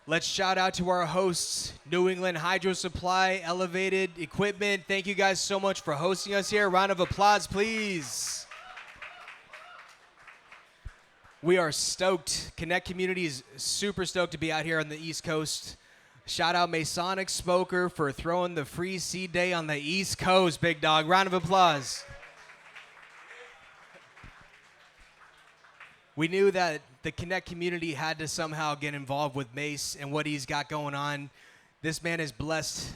Let's shout out to our hosts, New England Hydro Supply, Elevated Equipment. Thank you guys so much for hosting us here. Round of applause, please. We are stoked. Connect Community is super stoked to be out here on the East Coast. Shout out Masonic Smoker for throwing the free seed day on the East Coast, big dog. Round of applause. We knew that the Connect community had to somehow get involved with Mace and what he's got going on. This man has blessed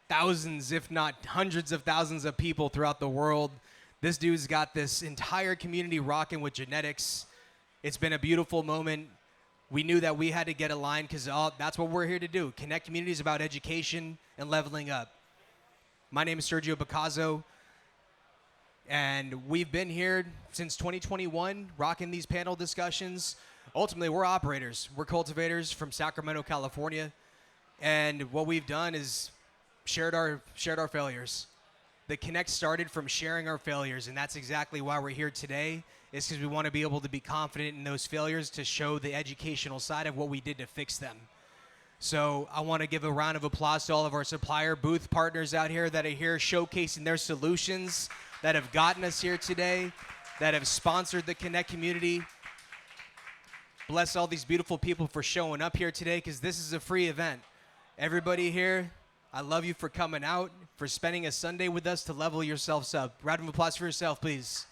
thousands, if not hundreds of thousands of people throughout the world. This dude's got this entire community rocking with genetics. It's been a beautiful moment. We knew that we had to get aligned because that's what we're here to do. Connect Community is about education and leveling up. My name is Sergio Picazo, and we've been here since 2021, rocking these panel discussions. Ultimately, we're operators. We're cultivators from Sacramento, California, and what we've done is shared our failures. The Connect started from sharing our failures, and that's exactly why we're here today. It's because we want to be able to be confident in those failures to show the educational side of what we did to fix them. So I want to give a round of applause to all of our supplier booth partners out here that are here showcasing their solutions that have gotten us here today, that have sponsored the Connect community. Bless all these beautiful people for showing up here today because this is a free event. Everybody here, I love you for coming out, for spending a Sunday with us to level yourselves up. Round of applause for yourself, please.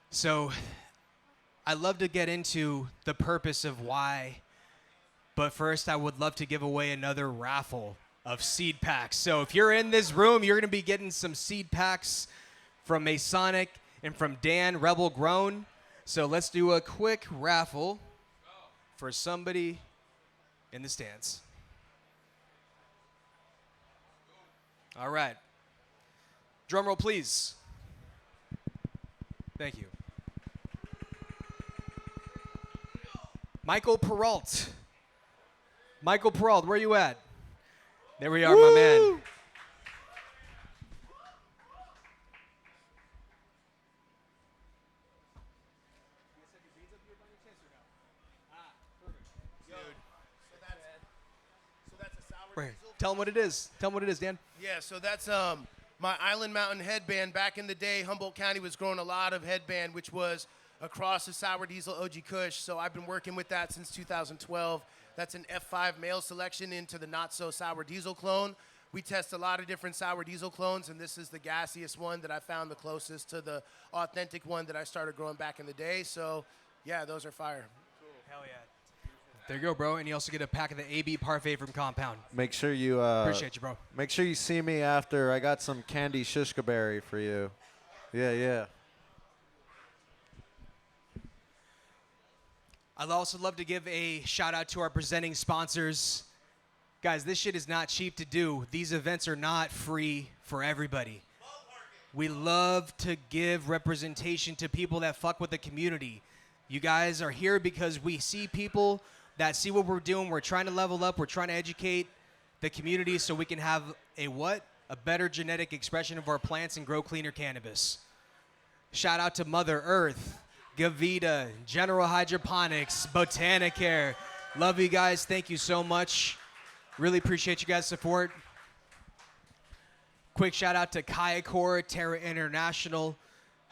So I love to get into the purpose of why, but first I would love to give away another raffle of seed packs. So if you're in this room, you're going to be getting some seed packs from Masonic and from Dan, Rebel Grown. So let's do a quick raffle for somebody in the stands. All right. Drum roll, please. Thank you. Michael Peralt. Michael Peralt, where you at? There we are, my man. Tell him what it is. Tell him what it is, Dan. Yeah, so that's my Island Mountain headband. Back in the day, Humboldt County was growing a lot of headband, which was across the Sour Diesel OG Kush. So I've been working with that since 2012. That's an F5 male selection into the not-so-sour diesel clone. We test a lot of different sour diesel clones, and this is the gaseous one that I found the closest to the authentic one that I started growing back in the day. So, yeah, those are fire. Cool. Hell yeah. There you go, bro. And you also get a pack of the AB Parfait from Compound. Make sure you appreciate you, bro. Make sure you see me after. I got some candy shishka berry for you. Yeah. I'd also love to give a shout out to our presenting sponsors. Guys, this shit is not cheap to do. These events are not free for everybody. We love to give representation to people that fuck with the community. You guys are here because we see people that see what we're doing. We're trying to level up. We're trying to educate the community so we can have a better genetic expression of our plants and grow cleaner cannabis. Shout out to Mother Earth, Gavita, General Hydroponics, Botanicare. Love you guys. Thank you so much. Really appreciate you guys' support. Quick shout out to Kayakor, Terra International,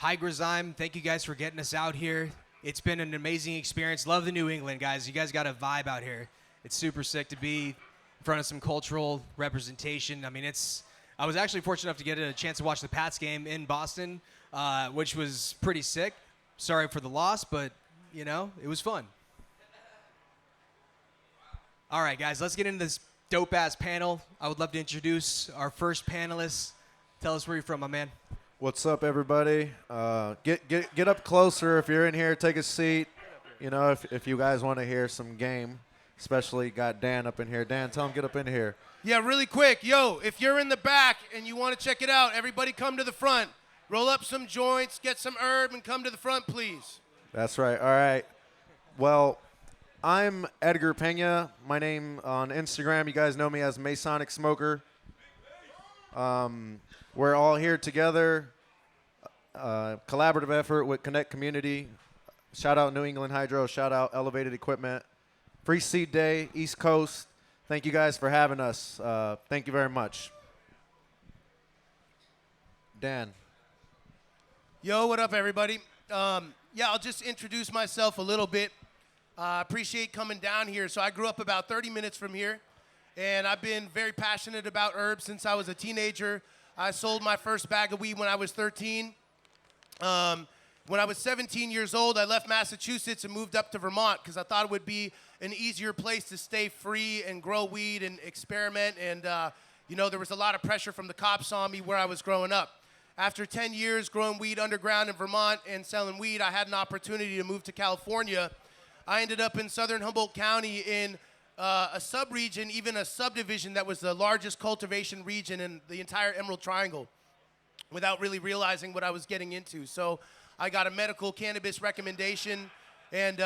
Hygrozyme. Thank you guys for getting us out here. It's been an amazing experience. Love the New England, guys. You guys got a vibe out here. It's super sick to be in front of some cultural representation. I mean, I was actually fortunate enough to get a chance to watch the Pats game in Boston, which was pretty sick. Sorry for the loss, but, you know, it was fun. All right, guys, let's get into this dope-ass panel. I would love to introduce our first panelist. Tell us where you're from, my man. What's up, everybody? Get up closer if you're in here. Take a seat. You know, if you guys want to hear some game, especially got Dan up in here. Dan, tell him get up in here. Yeah, really quick. Yo, if you're in the back and you want to check it out, everybody come to the front. Roll up some joints, get some herb, and come to the front, please. That's right. All right. Well, I'm Edgar Peña. My name on Instagram, you guys know me as Masonic Smoker. We're all here together, collaborative effort with Connect Community. Shout out New England Hydro. Shout out Elevated Equipment. Free Seed Day, East Coast. Thank you guys for having us. Thank you very much. Dan. Yo, what up, everybody? Yeah, I'll just introduce myself a little bit. Appreciate coming down here. So I grew up about 30 minutes from here, and I've been very passionate about herbs since I was a teenager. I sold my first bag of weed when I was 13. When I was 17 years old, I left Massachusetts and moved up to Vermont because I thought it would be an easier place to stay free and grow weed and experiment. And, you know, there was a lot of pressure from the cops on me where I was growing up. After 10 years growing weed underground in Vermont and selling weed, I had an opportunity to move to California. I ended up in southern Humboldt County in a sub-region, even a subdivision that was the largest cultivation region in the entire Emerald Triangle without really realizing what I was getting into. So I got a medical cannabis recommendation, and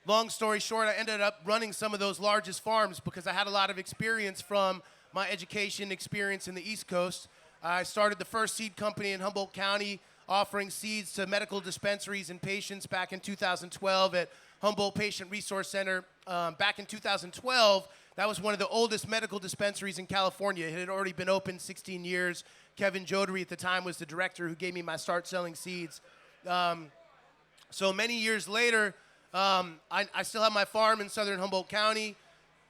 long story short, I ended up running some of those largest farms because I had a lot of experience from my education experience in the East Coast. I started the first seed company in Humboldt County, offering seeds to medical dispensaries and patients back in 2012 at Humboldt Patient Resource Center. Back in 2012, that was one of the oldest medical dispensaries in California. It had already been open 16 years. Kevin Jodery at the time was the director who gave me my start selling seeds. So many years later, I still have my farm in southern Humboldt County.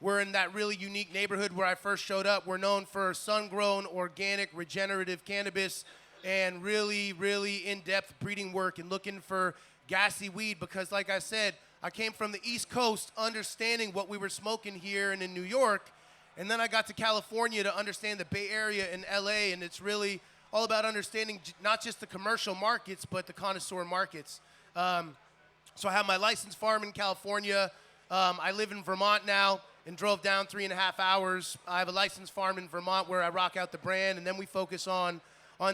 We're in that really unique neighborhood where I first showed up. We're known for sun-grown, organic, regenerative cannabis and really, really in-depth breeding work and looking for gassy weed because, like I said, I came from the East Coast understanding what we were smoking here and in New York, and then I got to California to understand the Bay Area and LA, and it's really all about understanding not just the commercial markets, but the connoisseur markets. So I have my licensed farm in California. I live in Vermont now and drove down 3.5 hours. I have a licensed farm in Vermont where I rock out the brand, and then we focus on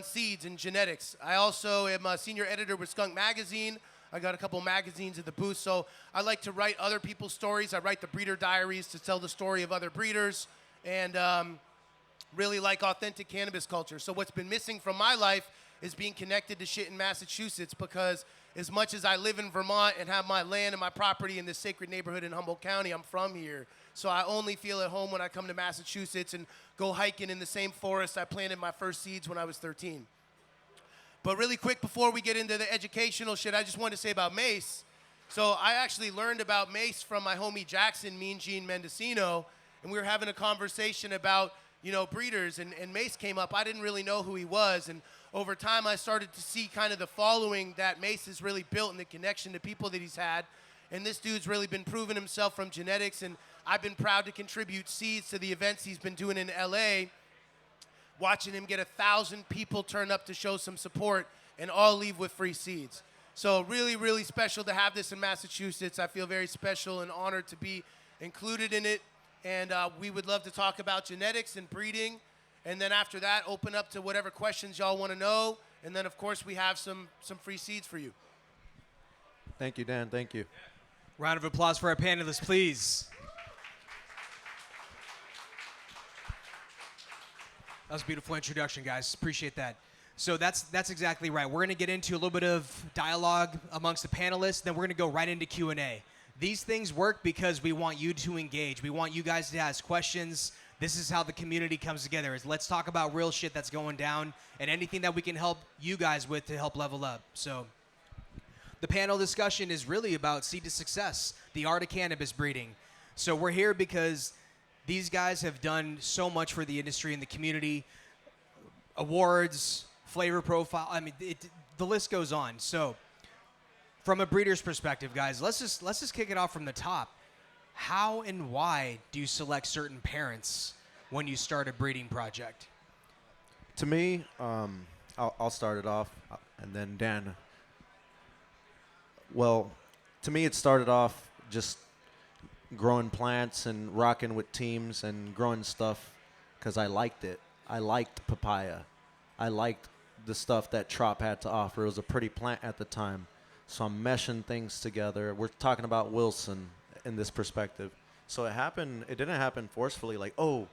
seeds and genetics. I also am a senior editor with Skunk Magazine. I got a couple magazines at the booth, so I like to write other people's stories. I write the breeder diaries to tell the story of other breeders, and really like authentic cannabis culture. So what's been missing from my life is being connected to shit in Massachusetts, because as much as I live in Vermont and have my land and my property in this sacred neighborhood in Humboldt County, I'm from here. So I only feel at home when I come to Massachusetts and go hiking in the same forest I planted my first seeds when I was 13. But really quick, before we get into the educational shit, I just wanted to say about mace. So I actually learned about mace from my homie Jackson, Mean Gene Mendocino, and we were having a conversation about, you know, breeders, and Mace came up. I didn't really know who he was, and over time I started to see kind of the following that Mace has really built and the connection to people that he's had. And this dude's really been proving himself from genetics, and I've been proud to contribute seeds to the events he's been doing in LA, watching him get 1,000 people turn up to show some support and all leave with free seeds. So really, really special to have this in Massachusetts. I feel very special and honored to be included in it. And we would love to talk about genetics and breeding. And then after that, open up to whatever questions y'all want to know. And then, of course, we have some free seeds for you. Thank you, Dan. Thank you. Round of applause for our panelists, please. That was a beautiful introduction, guys. Appreciate that. So that's exactly right. We're going to get into a little bit of dialogue amongst the panelists, then we're going to go right into Q&A. These things work because we want you to engage. We want you guys to ask questions. This is how the community comes together. Is let's talk about real shit that's going down and anything that we can help you guys with to help level up. So the panel discussion is really about Seed to Success, the art of cannabis breeding. So we're here because these guys have done so much for the industry and the community. Awards, flavor profile, I mean, the list goes on. So from a breeder's perspective, guys, let's just kick it off from the top. How and why do you select certain parents when you start a breeding project? To me, I'll start it off, and then Dan. Well, to me, it started off just growing plants and rocking with teams and growing stuff because I liked it. I liked papaya. I liked the stuff that Trop had to offer. It was a pretty plant at the time. So I'm meshing things together. We're talking about Wilson in this perspective. So it didn't happen forcefully, like, oh,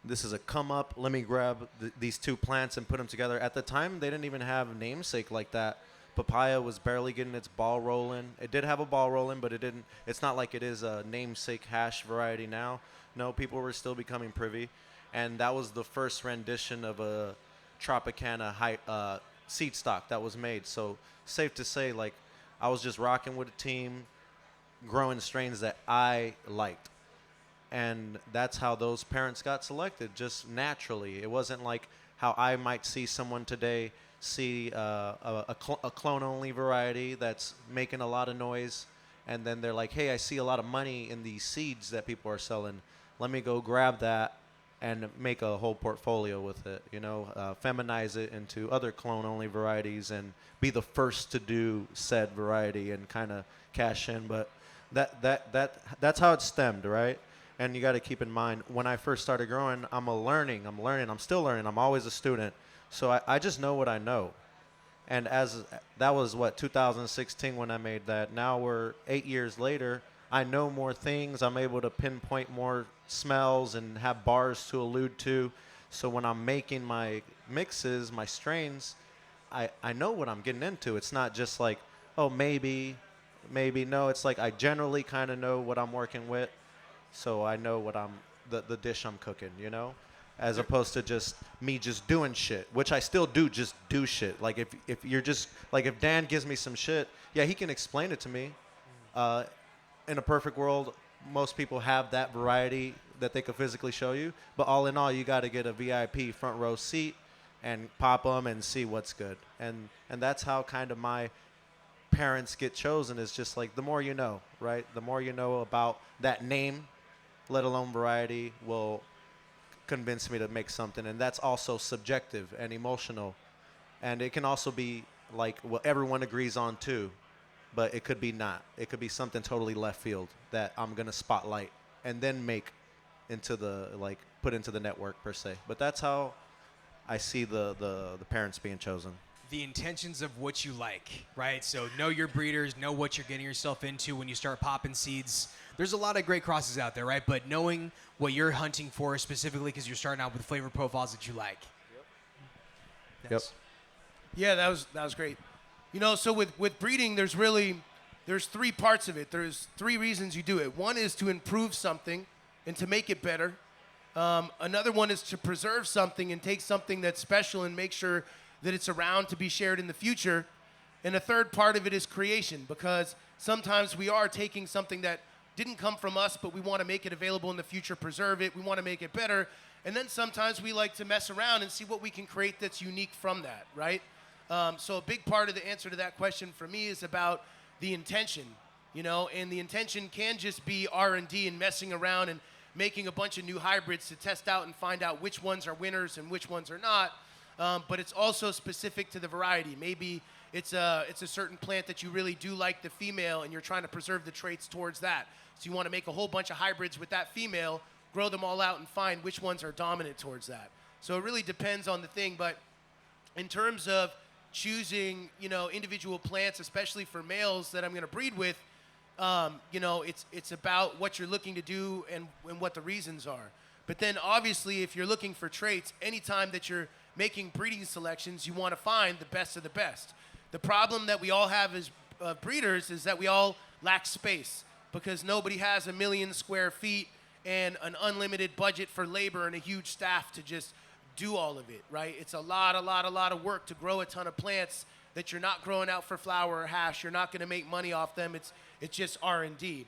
this is a come up, let me grab these two plants and put them together. At the time, they didn't even have namesake like that. Papaya was barely getting its ball rolling. It did have a ball rolling, but it didn't. It's not like it is a namesake hash variety now. No, people were still becoming privy, and that was the first rendition of a Tropicana seed stock that was made. So safe to say, like, I was just rocking with a team, growing strains that I liked. And that's how those parents got selected, just naturally. It wasn't like how I might see someone today see a clone-only variety that's making a lot of noise, and then they're like, hey, I see a lot of money in these seeds that people are selling. Let me go grab that and make a whole portfolio with it, feminize it into other clone-only varieties and be the first to do said variety and kind of cash in. But that's how it stemmed, right? And you got to keep in mind, when I first started growing, I'm still learning. I'm always a student. So I just know what I know. And that was 2016 when I made that. Now we're 8 years later. I know more things. I'm able to pinpoint more smells and have bars to allude to. So when I'm making my mixes, my strains, I know what I'm getting into. It's not just like, oh, maybe. No, it's like I generally kind of know what I'm working with. So I know what the dish I'm cooking, as opposed to just me just doing shit, which I still just do shit. Like if you're just like, if Dan gives me some shit, yeah, he can explain it to me. In a perfect world, most people have that variety that they could physically show you. But all in all, you got to get a VIP front row seat and pop them and see what's good. And that's how kind of my parents get chosen, is just like, the more you know, right? The more you know about that name, let alone variety, will convince me to make something. And that's also subjective and emotional. And it can also be like what everyone agrees on too. But it could be not. It could be something totally left field that I'm going to spotlight and then make into put into the network per se. But that's how I see the parents being chosen. The intentions of what you like, right? So know your breeders, know what you're getting yourself into when you start popping seeds. There's a lot of great crosses out there, right? But knowing what you're hunting for specifically, because you're starting out with flavor profiles that you like. Yep. Yes. Yeah, that was great. So with breeding, there's 3 parts of it. There's 3 reasons you do it. One is to improve something and to make it better. Another one is to preserve something and take something that's special and make sure that it's around to be shared in the future. And the third part of it is creation, because sometimes we are taking something that didn't come from us, but we want to make it available in the future, preserve it, we want to make it better. And then sometimes we like to mess around and see what we can create that's unique from that, right? So a big part of the answer to that question for me is about the intention, and the intention can just be R&D and messing around and making a bunch of new hybrids to test out and find out which ones are winners and which ones are not. But it's also specific to the variety. Maybe it's a certain plant that you really do like the female and you're trying to preserve the traits towards that. So you want to make a whole bunch of hybrids with that female, grow them all out and find which ones are dominant towards that. So it really depends on the thing. But in terms of choosing, individual plants, especially for males that I'm going to breed with, it's about what you're looking to do and what the reasons are. But then obviously, if you're looking for traits, anytime that you're making breeding selections, you want to find the best of the best. The problem that we all have as breeders is that we all lack space, because nobody has 1 million square feet and an unlimited budget for labor and a huge staff to just do all of it, right? It's a lot of work to grow a ton of plants that you're not growing out for flower or hash. You're not going to make money off them. It's just R&D.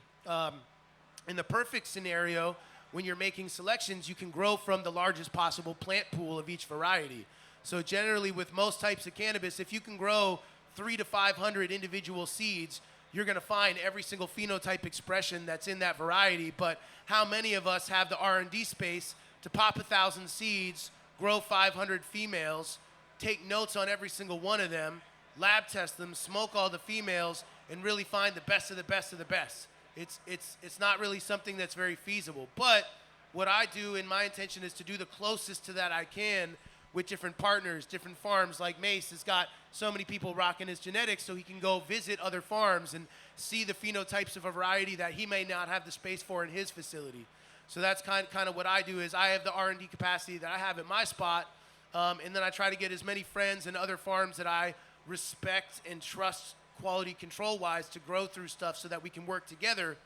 In the perfect scenario, when you're making selections, you can grow from the largest possible plant pool of each variety. So generally, with most types of cannabis, if you can grow 300 to 500 individual seeds, you're going to find every single phenotype expression that's in that variety. But how many of us have the R&D space to pop 1,000 seeds, grow 500 females, take notes on every single one of them, lab test them, smoke all the females, and really find the best of the best of the best? It's not really something that's very feasible. But what I do, and my intention is to do the closest to that I can with different partners, different farms. Like Mace has got so many people rocking his genetics, so he can go visit other farms and see the phenotypes of a variety that he may not have the space for in his facility. So that's kind of what I do. Is I have the R&D capacity that I have at my spot, and then I try to get as many friends and other farms that I respect and trust quality control wise to grow through stuff so that we can work together.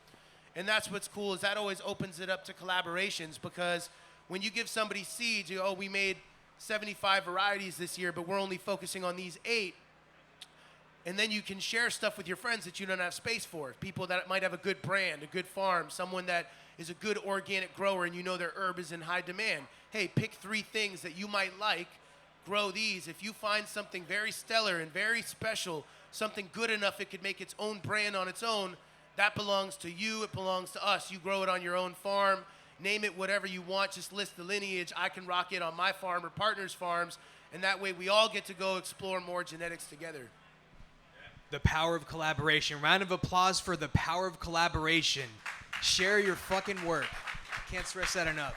And that's what's cool, is that always opens it up to collaborations, because when you give somebody seeds, you go, oh, we made 75 varieties this year, but we're only focusing on these 8. And then you can share stuff with your friends that you don't have space for. People that might have a good brand, a good farm, someone that is a good organic grower and you know their herb is in high demand. Hey, pick 3 things that you might like, grow these. If you find something very stellar and very special, something good enough it could make its own brand on its own, that belongs to you, it belongs to us. You grow it on your own farm, name it whatever you want, just list the lineage. I can rock it on my farm or partners' farms, and that way we all get to go explore more genetics together. The power of collaboration. Round of applause for the power of collaboration. Share your fucking work. Can't stress that enough.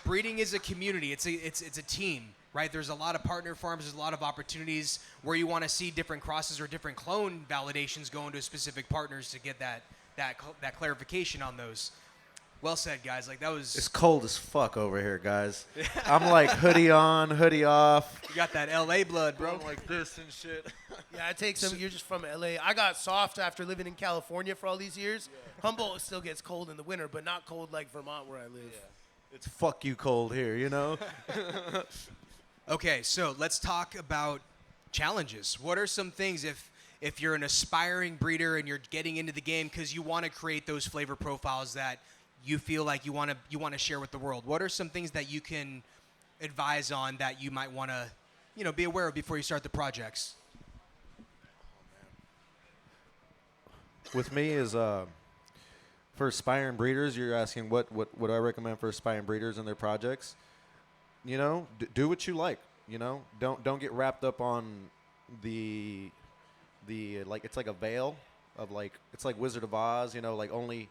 Breeding is a community. It's a team, right? There's a lot of partner farms. There's a lot of opportunities where you want to see different crosses or different clone validations go into specific partners to get that clarification on those. Well said, guys. Like, that was... It's cold as fuck over here, guys. I'm like hoodie on, hoodie off. You got that LA blood, bro. Going like this and shit. Yeah, it takes some. You're just from LA. I got soft after living in California for all these years. Yeah. Humboldt still gets cold in the winter, but not cold like Vermont where I live. Yeah. It's fuck you cold here, you know? Okay, so let's talk about challenges. What are some things if you're an aspiring breeder and you're getting into the game because you want to create those flavor profiles that you feel like you want to share with the world? What are some things that you can advise on that you might want to, be aware of before you start the projects? With me is for aspiring breeders, you're asking what I recommend for aspiring breeders and their projects. Do what you like. Don't get wrapped up on the like, it's like a veil of like, it's like Wizard of Oz. Like only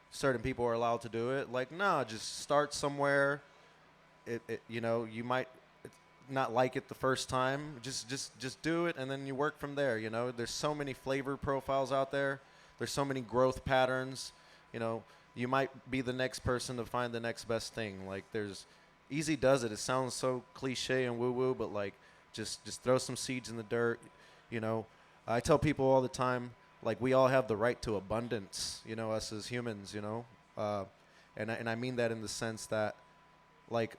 certain people are allowed to do it. Like, no, just start somewhere. You might not like it the first time. Just do it, and then you work from there. There's so many flavor profiles out there. There's so many growth patterns. You might be the next person to find the next best thing. Like, there's easy does it. It sounds so cliche and woo-woo, but like, just throw some seeds in the dirt. I tell people all the time, like, we all have the right to abundance, us as humans, and I mean that in the sense that, like,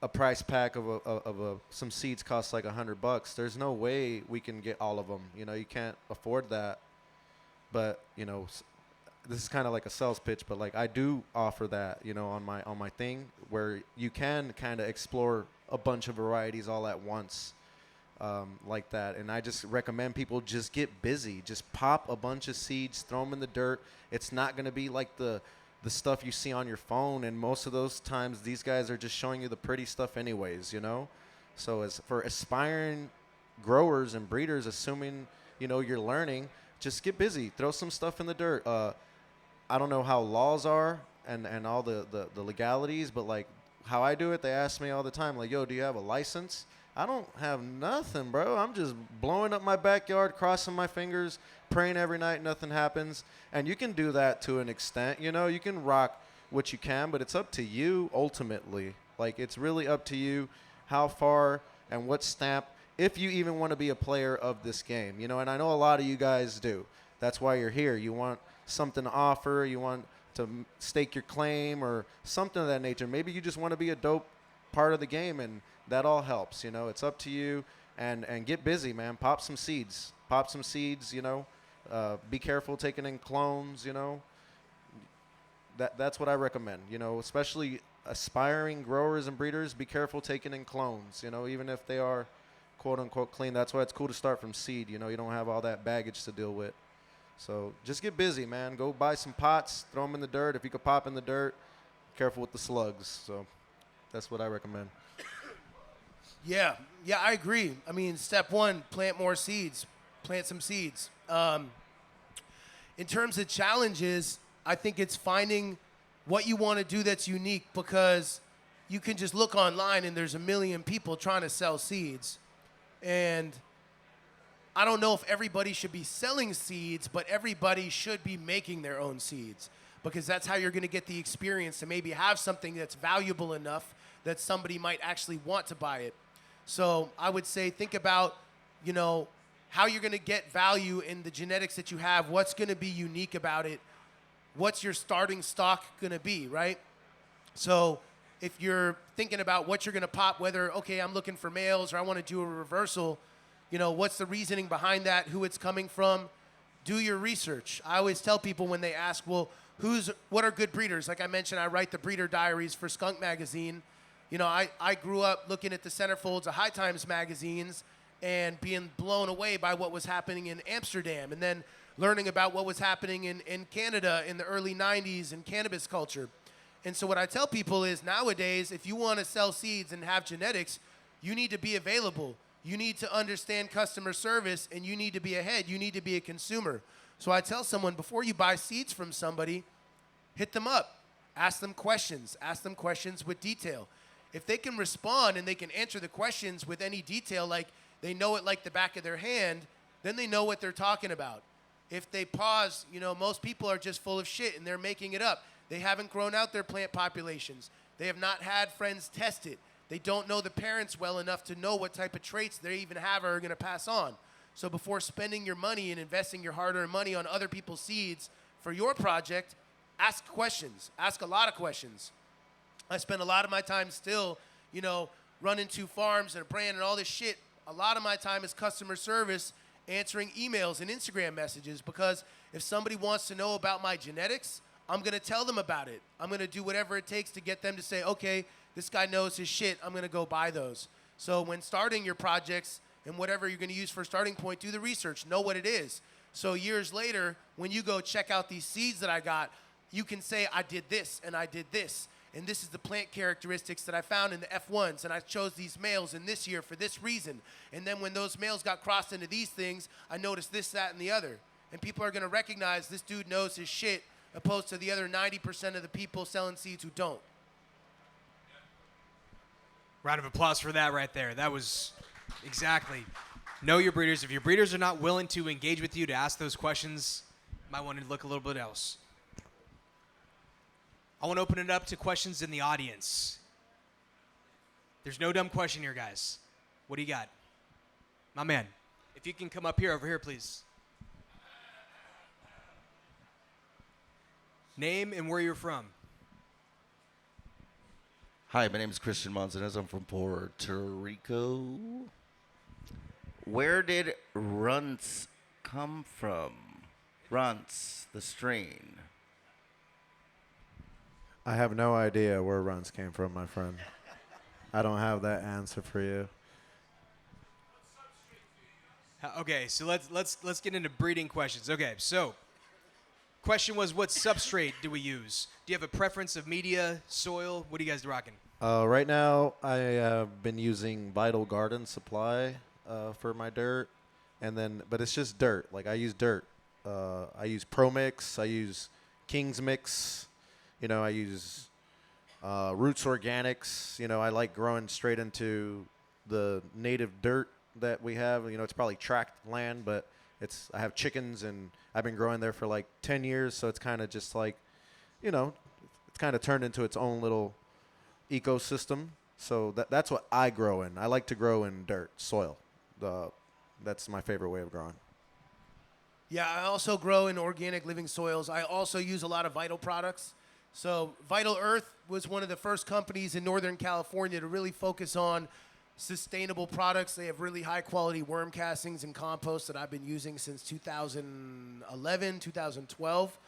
a price pack of some seeds costs like $100. There's no way we can get all of them. You can't afford that. But this is kind of like a sales pitch, but like, I do offer that, on my thing, where you can kind of explore a bunch of varieties all at once. Like that, and I just recommend people just get busy. Just pop a bunch of seeds, throw them in the dirt. It's not going to be like the stuff you see on your phone, and most of those times these guys are just showing you the pretty stuff anyways, So as for aspiring growers and breeders, assuming you're learning, just get busy. Throw some stuff in the dirt. I don't know how laws are and all the legalities, but like how I do it, they ask me all the time, like, yo, do you have a license? I don't have nothing, bro. I'm just blowing up my backyard, crossing my fingers, praying every night, nothing happens. And you can do that to an extent. You can rock what you can, but it's up to you ultimately. Like, it's really up to you how far and what stamp, if you even want to be a player of this game. And I know a lot of you guys do. That's why you're here. You want something to offer. You want to stake your claim or something of that nature. Maybe you just want to be a dope part of the game, and that all helps. It's up to you, and get busy, man. Pop some seeds. Be careful taking in clones. That's what I recommend. Especially aspiring growers and breeders, be careful taking in clones. Even if they are quote unquote clean. That's why it's cool to start from seed. You don't have all that baggage to deal with. So just get busy, man. Go buy some pots, throw them in the dirt. If you could pop in the dirt, careful with the slugs. So that's what I recommend. Yeah, I agree. I mean, step 1, plant more seeds. Plant some seeds. In terms of challenges, I think it's finding what you want to do that's unique, because you can just look online and there's a million people trying to sell seeds. And I don't know if everybody should be selling seeds, but everybody should be making their own seeds, because that's how you're going to get the experience to maybe have something that's valuable enough that somebody might actually want to buy it. So I would say think about, how you're going to get value in the genetics that you have, what's going to be unique about it, what's your starting stock going to be, right? So if you're thinking about what you're going to pop, whether, okay, I'm looking for males or I want to do a reversal, you know, what's the reasoning behind that, who it's coming from, do your research. I always tell people when they ask, well, what are good breeders? Like I mentioned, I write the breeder diaries for Skunk Magazine. You know, I grew up looking at the centerfolds of High Times magazines and being blown away by what was happening in Amsterdam, and then learning about what was happening in Canada in the early 90s in cannabis culture. And so what I tell people is nowadays, if you want to sell seeds and have genetics, you need to be available. You need to understand customer service, and you need to be ahead. You need to be a consumer. So I tell someone, before you buy seeds from somebody, hit them up. Ask them questions. Ask them questions with detail. If they can respond and they can answer the questions with any detail, like they know it like the back of their hand, then they know what they're talking about. If they pause, you know, most people are just full of shit and they're making it up. They haven't grown out their plant populations. They have not had friends test it. They don't know the parents well enough to know what type of traits they even have or are going to pass on. So before spending your money and investing your hard-earned money on other people's seeds for your project, ask questions. Ask a lot of questions. I spend a lot of my time still, you know, running to farms and a brand and all this shit. A lot of my time is customer service, answering emails and Instagram messages, because if somebody wants to know about my genetics, I'm going to tell them about it. I'm going to do whatever it takes to get them to say, okay, this guy knows his shit. I'm going to go buy those. So when starting your projects and whatever you're going to use for a starting point, do the research. Know what it is. So years later, when you go check out these seeds that I got, you can say, I did this and I did this. And this is the plant characteristics that I found in the F1s, and I chose these males in this year for this reason. And then when those males got crossed into these things, I noticed this, that, and the other. And people are going to recognize this dude knows his shit, opposed to the other 90% of the people selling seeds who don't. Round of applause for that right there. That was exactly. Know your breeders. If your breeders are not willing to engage with you to ask those questions, you might want to look a little bit else. I want to open it up to questions in the audience. There's no dumb question here, guys. What do you got? My man, if you can come up here, over here, please. Name and where you're from. Hi, my name is Christian Montanez. I'm from Puerto Rico. Where did runts come from? Runts, the strain. I have no idea where runs came from, my friend. I don't have that answer for you. Okay, so let's get into breeding questions. Okay, so question was, what substrate do we use? Do you have a preference of media, soil? What are you guys rocking? Right now, I have been using Vital Garden Supply for my dirt, but it's just dirt. Like, I use dirt. I use Pro Mix. I use King's Mix. You know, I use Roots Organics. You know, I like growing straight into the native dirt that we have. You know, it's probably tract land, but I have chickens, and I've been growing there for like 10 years, so it's kind of just like, you know, it's kind of turned into its own little ecosystem. So that's what I grow in. I like to grow in dirt, soil. That's my favorite way of growing. Yeah, I also grow in organic living soils. I also use a lot of Vital products. So Vital Earth was one of the first companies in Northern California to really focus on sustainable products. They have really high quality worm castings and compost that I've been using since 2011, 2012.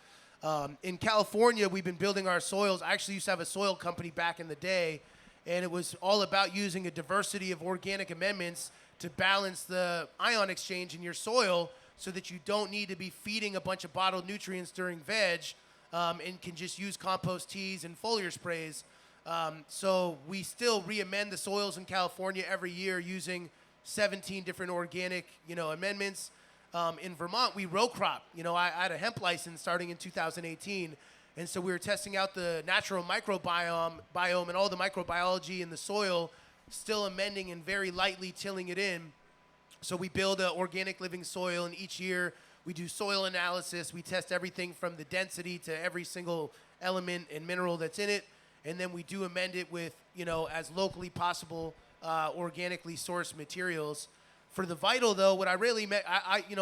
In California, we've been building our soils. I actually used to have a soil company back in the day, and it was all about using a diversity of organic amendments to balance the ion exchange in your soil so that you don't need to be feeding a bunch of bottled nutrients during veg, and can just use compost teas and foliar sprays. So we still re-amend the soils in California every year using 17 different organic, amendments. In Vermont, we row crop. I had a hemp license starting in 2018, and so we were testing out the natural microbiome and all the microbiology in the soil, still amending and very lightly tilling it in. So we build an organic living soil, and each year we do soil analysis. We test everything from the density to every single element and mineral that's in it, and then we do amend it with, as locally possible organically sourced materials. For the Vital, though, what I really met,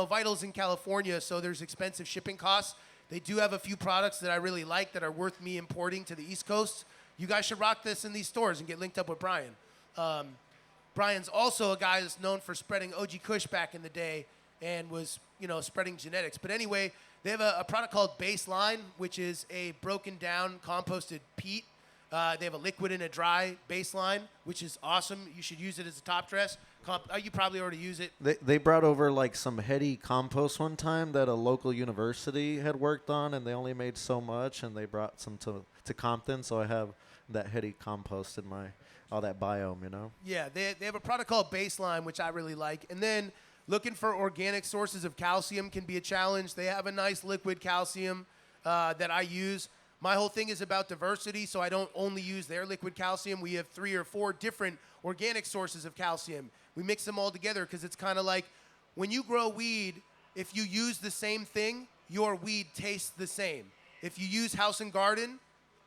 Vital's in California, so there's expensive shipping costs. They do have a few products that I really like that are worth me importing to the East Coast. You guys should rock this in these stores and get linked up with Brian. Brian's also a guy that's known for spreading OG Kush back in the day and was, spreading genetics. But anyway, they have a product called Baseline, which is a broken down composted peat. They have a liquid and a dry Baseline, which is awesome. You should use it as a top dress. You probably already use it. They brought over like some heady compost one time that a local university had worked on, and they only made so much, and they brought some to Compton, so I have that heady compost in all that biome, Yeah, they have a product called Baseline, which I really like. And then looking for organic sources of calcium can be a challenge. They have a nice liquid calcium that I use. My whole thing is about diversity, so I don't only use their liquid calcium. We have 3 or 4 different organic sources of calcium. We mix them all together because it's kind of like when you grow weed, if you use the same thing, your weed tastes the same. If you use House and Garden,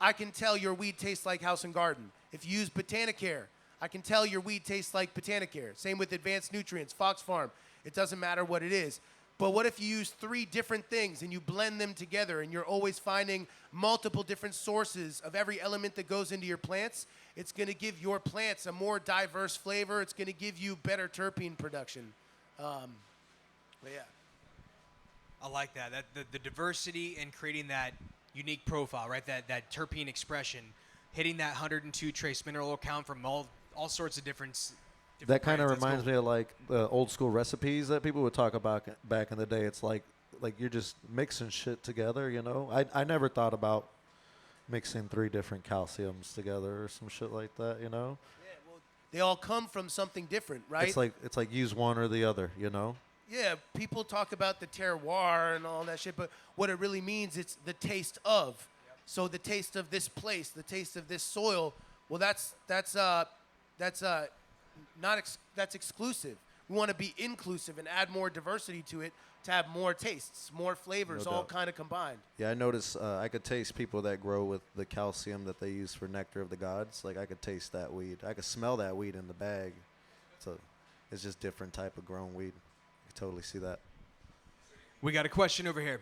I can tell your weed tastes like House and Garden. If you use Botanicare, I can tell your weed tastes like Botanicare. Same with Advanced Nutrients, Fox Farm. It doesn't matter what it is. But what if you use 3 different things and you blend them together and you're always finding multiple different sources of every element that goes into your plants? It's going to give your plants a more diverse flavor. It's going to give you better terpene production. But yeah. I like that. The diversity and creating that unique profile, right? That terpene expression, hitting that 102 trace mineral oil count from all sorts of different that kind of brands. reminds me of like the old school recipes that people would talk about back in the day. It's like you're just mixing shit together, I never thought about mixing 3 different calciums together or some shit like that, Yeah, well, they all come from something different, right? It's like use one or the other, Yeah, people talk about the terroir and all that shit, but what it really means, it's the taste of. Yep. So the taste of this place, the taste of this soil. Well, that's exclusive. We want to be inclusive and add more diversity to it to have more tastes, more flavors, all kind of combined. Yeah, I notice I could taste people that grow with the calcium that they use for Nectar of the Gods. Like I could taste that weed. I could smell that weed in the bag. So it's just different type of grown weed. I could totally see that. We got a question over here.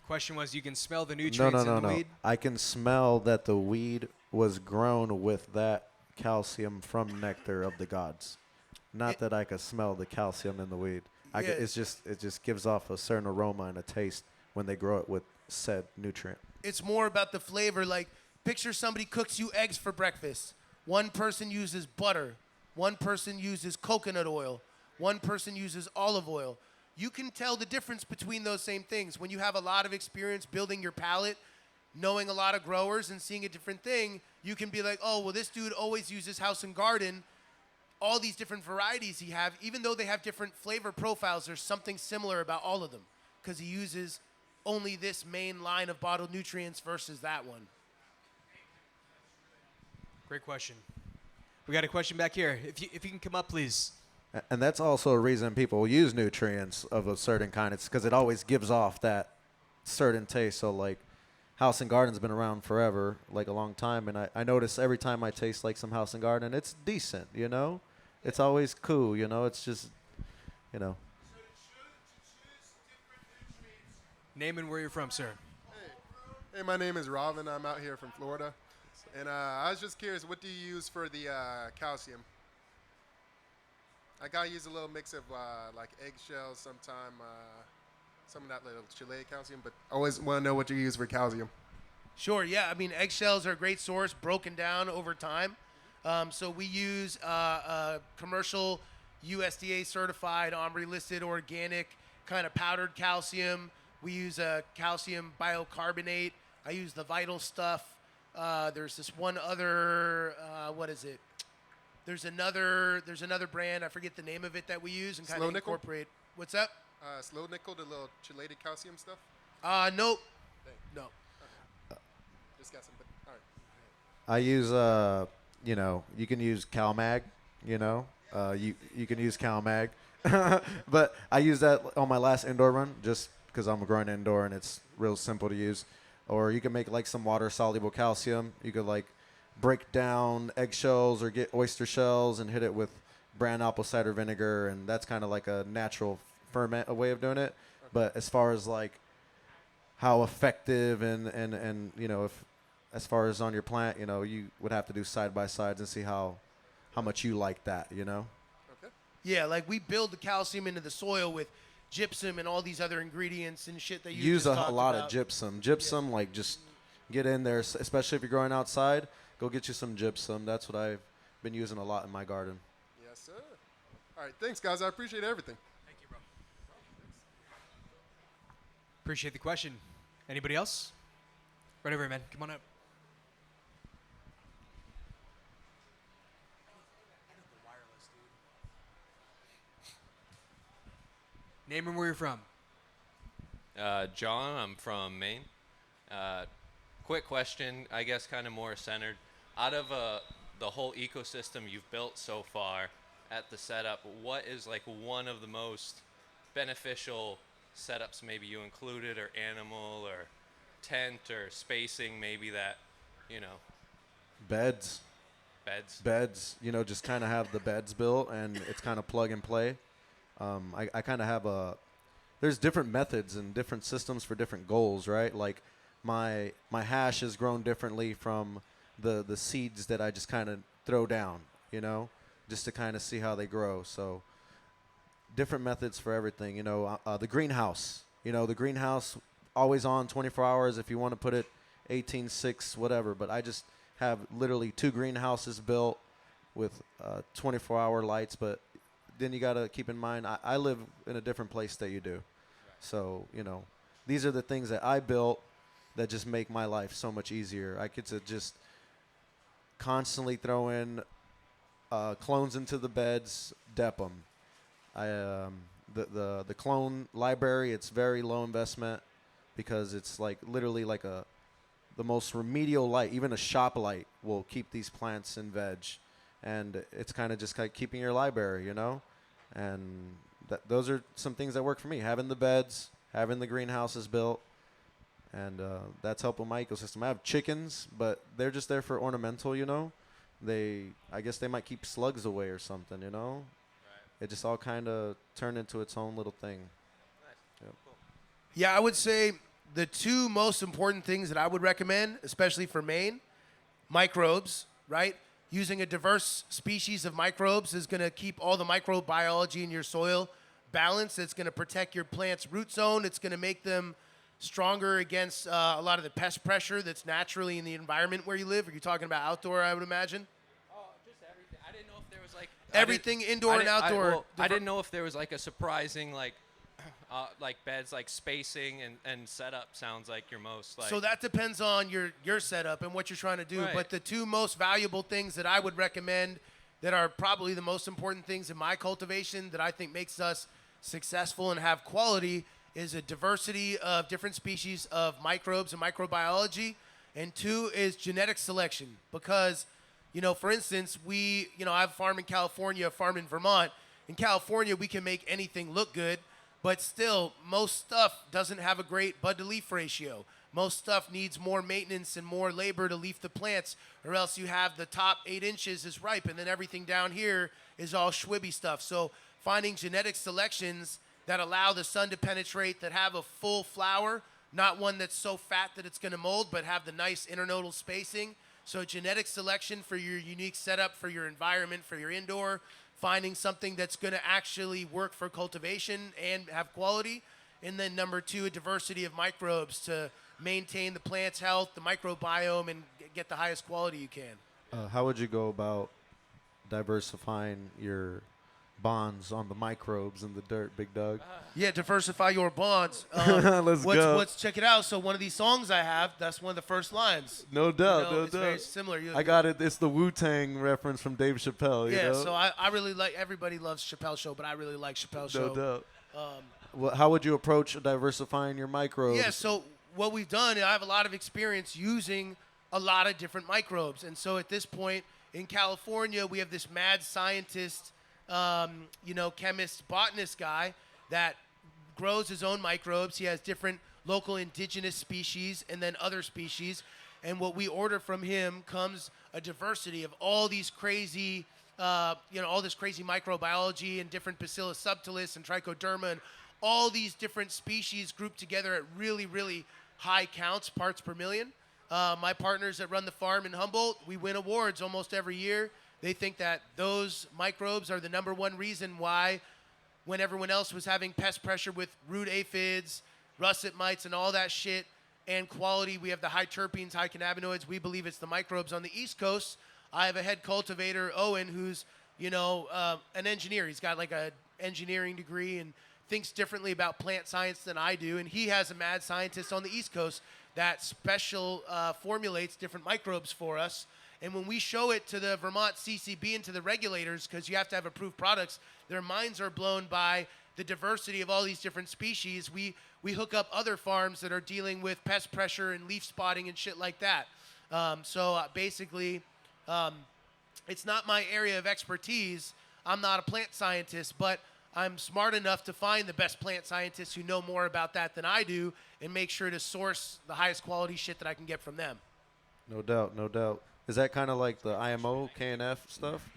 Question was, you can smell the nutrients in the weed? I can smell that the weed was grown with that calcium from Nectar of the Gods. Not that I could smell the calcium in the weed. It just gives off a certain aroma and a taste when they grow it with said nutrient. It's more about the flavor. Like, picture somebody cooks you eggs for breakfast. One person uses butter. One person uses coconut oil. One person uses olive oil. You can tell the difference between those same things. When you have a lot of experience building your palate, knowing a lot of growers and seeing a different thing, you can be like, oh, well, this dude always uses House and Garden. All these different varieties he have, even though they have different flavor profiles, there's something similar about all of them because he uses only this main line of bottled nutrients versus that one. Great question. We got a question back here. If you can come up, please. And that's also a reason people use nutrients of a certain kind. It's because it always gives off that certain taste. So, like, House and Garden's been around forever, like a long time. And I notice every time I taste, like, some House and Garden, it's decent, It's always cool, It's just, Name and where you're from, sir. Hey, my name is Robin. I'm out here from Florida. And I was just curious, what do you use for the calcium? I gotta use a little mix of like eggshells sometime, some of that little Chile calcium, but I always want to know what you use for calcium. Sure, yeah. I mean, eggshells are a great source, broken down over time. So we use commercial USDA certified, OMRI listed, organic kind of powdered calcium. We use calcium bicarbonate. I use the Vital stuff. There's this one other, what is it? There's another brand, I forget the name of it, that we use and kind of incorporate. What's up? Slow nickel, the little chelated calcium stuff? Nope. No. Just got some, but all right. I use, you can use CalMag, you can use CalMag. But I use that on my last indoor run just because I'm growing indoor and it's real simple to use. Or you can make like some water-soluble calcium. You could like break down eggshells or get oyster shells and hit it with bran apple cider vinegar, and that's kind of like a natural ferment, a way of doing it. But as far as like how effective and you know, if as far as on your plant, you know, you would have to do side by sides and see how much you like that, you know. Okay. Yeah, like we build the calcium into the soil with gypsum and all these other ingredients and shit that you Use just a talked lot about. of gypsum. Gypsum, like just get in there, especially if you're growing outside. Go get you some gypsum. That's what I've been using a lot in my garden. Yes, sir. All right, thanks, guys. I appreciate everything. Thank you, bro. Appreciate the question. Anybody else? Right over here, man. Come on up. Name and where you're from. John, I'm from Maine. Quick question, I guess kind of more centered. Out of the whole ecosystem you've built so far at the setup, what is like one of the most beneficial setups maybe you included, or animal or tent or spacing maybe that, you know, Beds. beds? You know, just kind of have the beds built, and it's kind of plug and play. I kind of have there's different methods and different systems for different goals, right? Like my hash is grown differently from the seeds that I just kind of throw down, you know, just to kind of see how they grow. So different methods for everything, you know. The greenhouse, always on 24 hours if you want to put it 18/6, whatever. But I just have literally 2 greenhouses built with 24-hour lights. But then you got to keep in mind, I live in a different place that you do. Right. So, you know, these are the things that I built that just make my life so much easier. I get to just constantly throw in clones into the beds, dep them. The clone library, it's very low investment because it's like literally like the most remedial light. Even a shop light will keep these plants in veg. And it's kind of just like keeping your library, you know? And those are some things that work for me. Having the beds, having the greenhouses built, and that's helping my ecosystem. I have chickens, but they're just there for ornamental, you know? I guess they might keep slugs away or something, you know? Right. It just all kind of turned into its own little thing. Nice. Yep. Cool. Yeah, I would say the 2 most important things that I would recommend, especially for Maine, microbes, right? Using a diverse species of microbes is going to keep all the microbiology in your soil balanced. It's going to protect your plant's root zone. It's going to make them stronger against a lot of the pest pressure that's naturally in the environment where you live. Are you talking about outdoor, I would imagine? Oh, just everything. I didn't know if there was like Everything indoor and outdoor. I didn't know if there was like a surprising like beds, like spacing and setup sounds like your most like. So that depends on your setup and what you're trying to do. Right. But the 2 most valuable things that I would recommend that are probably the most important things in my cultivation that I think makes us successful and have quality is a diversity of different species of microbes and microbiology. And 2 is genetic selection. Because, you know, for instance, I have a farm in California, a farm in Vermont. In California, we can make anything look good. But still, most stuff doesn't have a great bud-to-leaf ratio. Most stuff needs more maintenance and more labor to leaf the plants, or else you have the top 8 inches is ripe, and then everything down here is all schwibby stuff. So finding genetic selections that allow the sun to penetrate, that have a full flower, not one that's so fat that it's going to mold, but have the nice internodal spacing. So genetic selection for your unique setup, for your environment, for your indoor, finding something that's going to actually work for cultivation and have quality. And then number 2, a diversity of microbes to maintain the plant's health, the microbiome, and get the highest quality you can. How would you go about diversifying your bonds on the microbes in the dirt, Big Doug? Yeah, diversify your bonds. Let's go. Let's check it out. So one of these songs I have, that's one of the first lines. No doubt, It's very similar. I got it. It's the Wu-Tang reference from Dave Chappelle. Yeah, you know? so I really like, everybody loves Chappelle's Show, but I really like Chappelle's Show. No doubt. Well, how would you approach diversifying your microbes? Yeah, so what we've done, I have a lot of experience using a lot of different microbes. And so at this point in California, we have this mad scientist, chemist, botanist guy that grows his own microbes. He has different local indigenous species and then other species. And what we order from him comes a diversity of all these crazy, all this crazy microbiology and different Bacillus subtilis and Trichoderma and all these different species grouped together at really, really high counts, parts per million. My partners that run the farm in Humboldt, we win awards almost every year. They think that those microbes are the number one reason why, when everyone else was having pest pressure with root aphids, russet mites, and all that shit, and quality, we have the high terpenes, high cannabinoids. We believe it's the microbes on the East Coast. I have a head cultivator, Owen, who's an engineer. He's got like a engineering degree and thinks differently about plant science than I do. And he has a mad scientist on the East Coast that formulates different microbes for us. And when we show it to the Vermont CCB and to the regulators, because you have to have approved products, their minds are blown by the diversity of all these different species. We hook up other farms that are dealing with pest pressure and leaf spotting and shit like that. Basically, it's not my area of expertise. I'm not a plant scientist, but I'm smart enough to find the best plant scientists who know more about that than I do and make sure to source the highest quality shit that I can get from them. No doubt, no doubt. Is that kind of like the IMO, KNF stuff?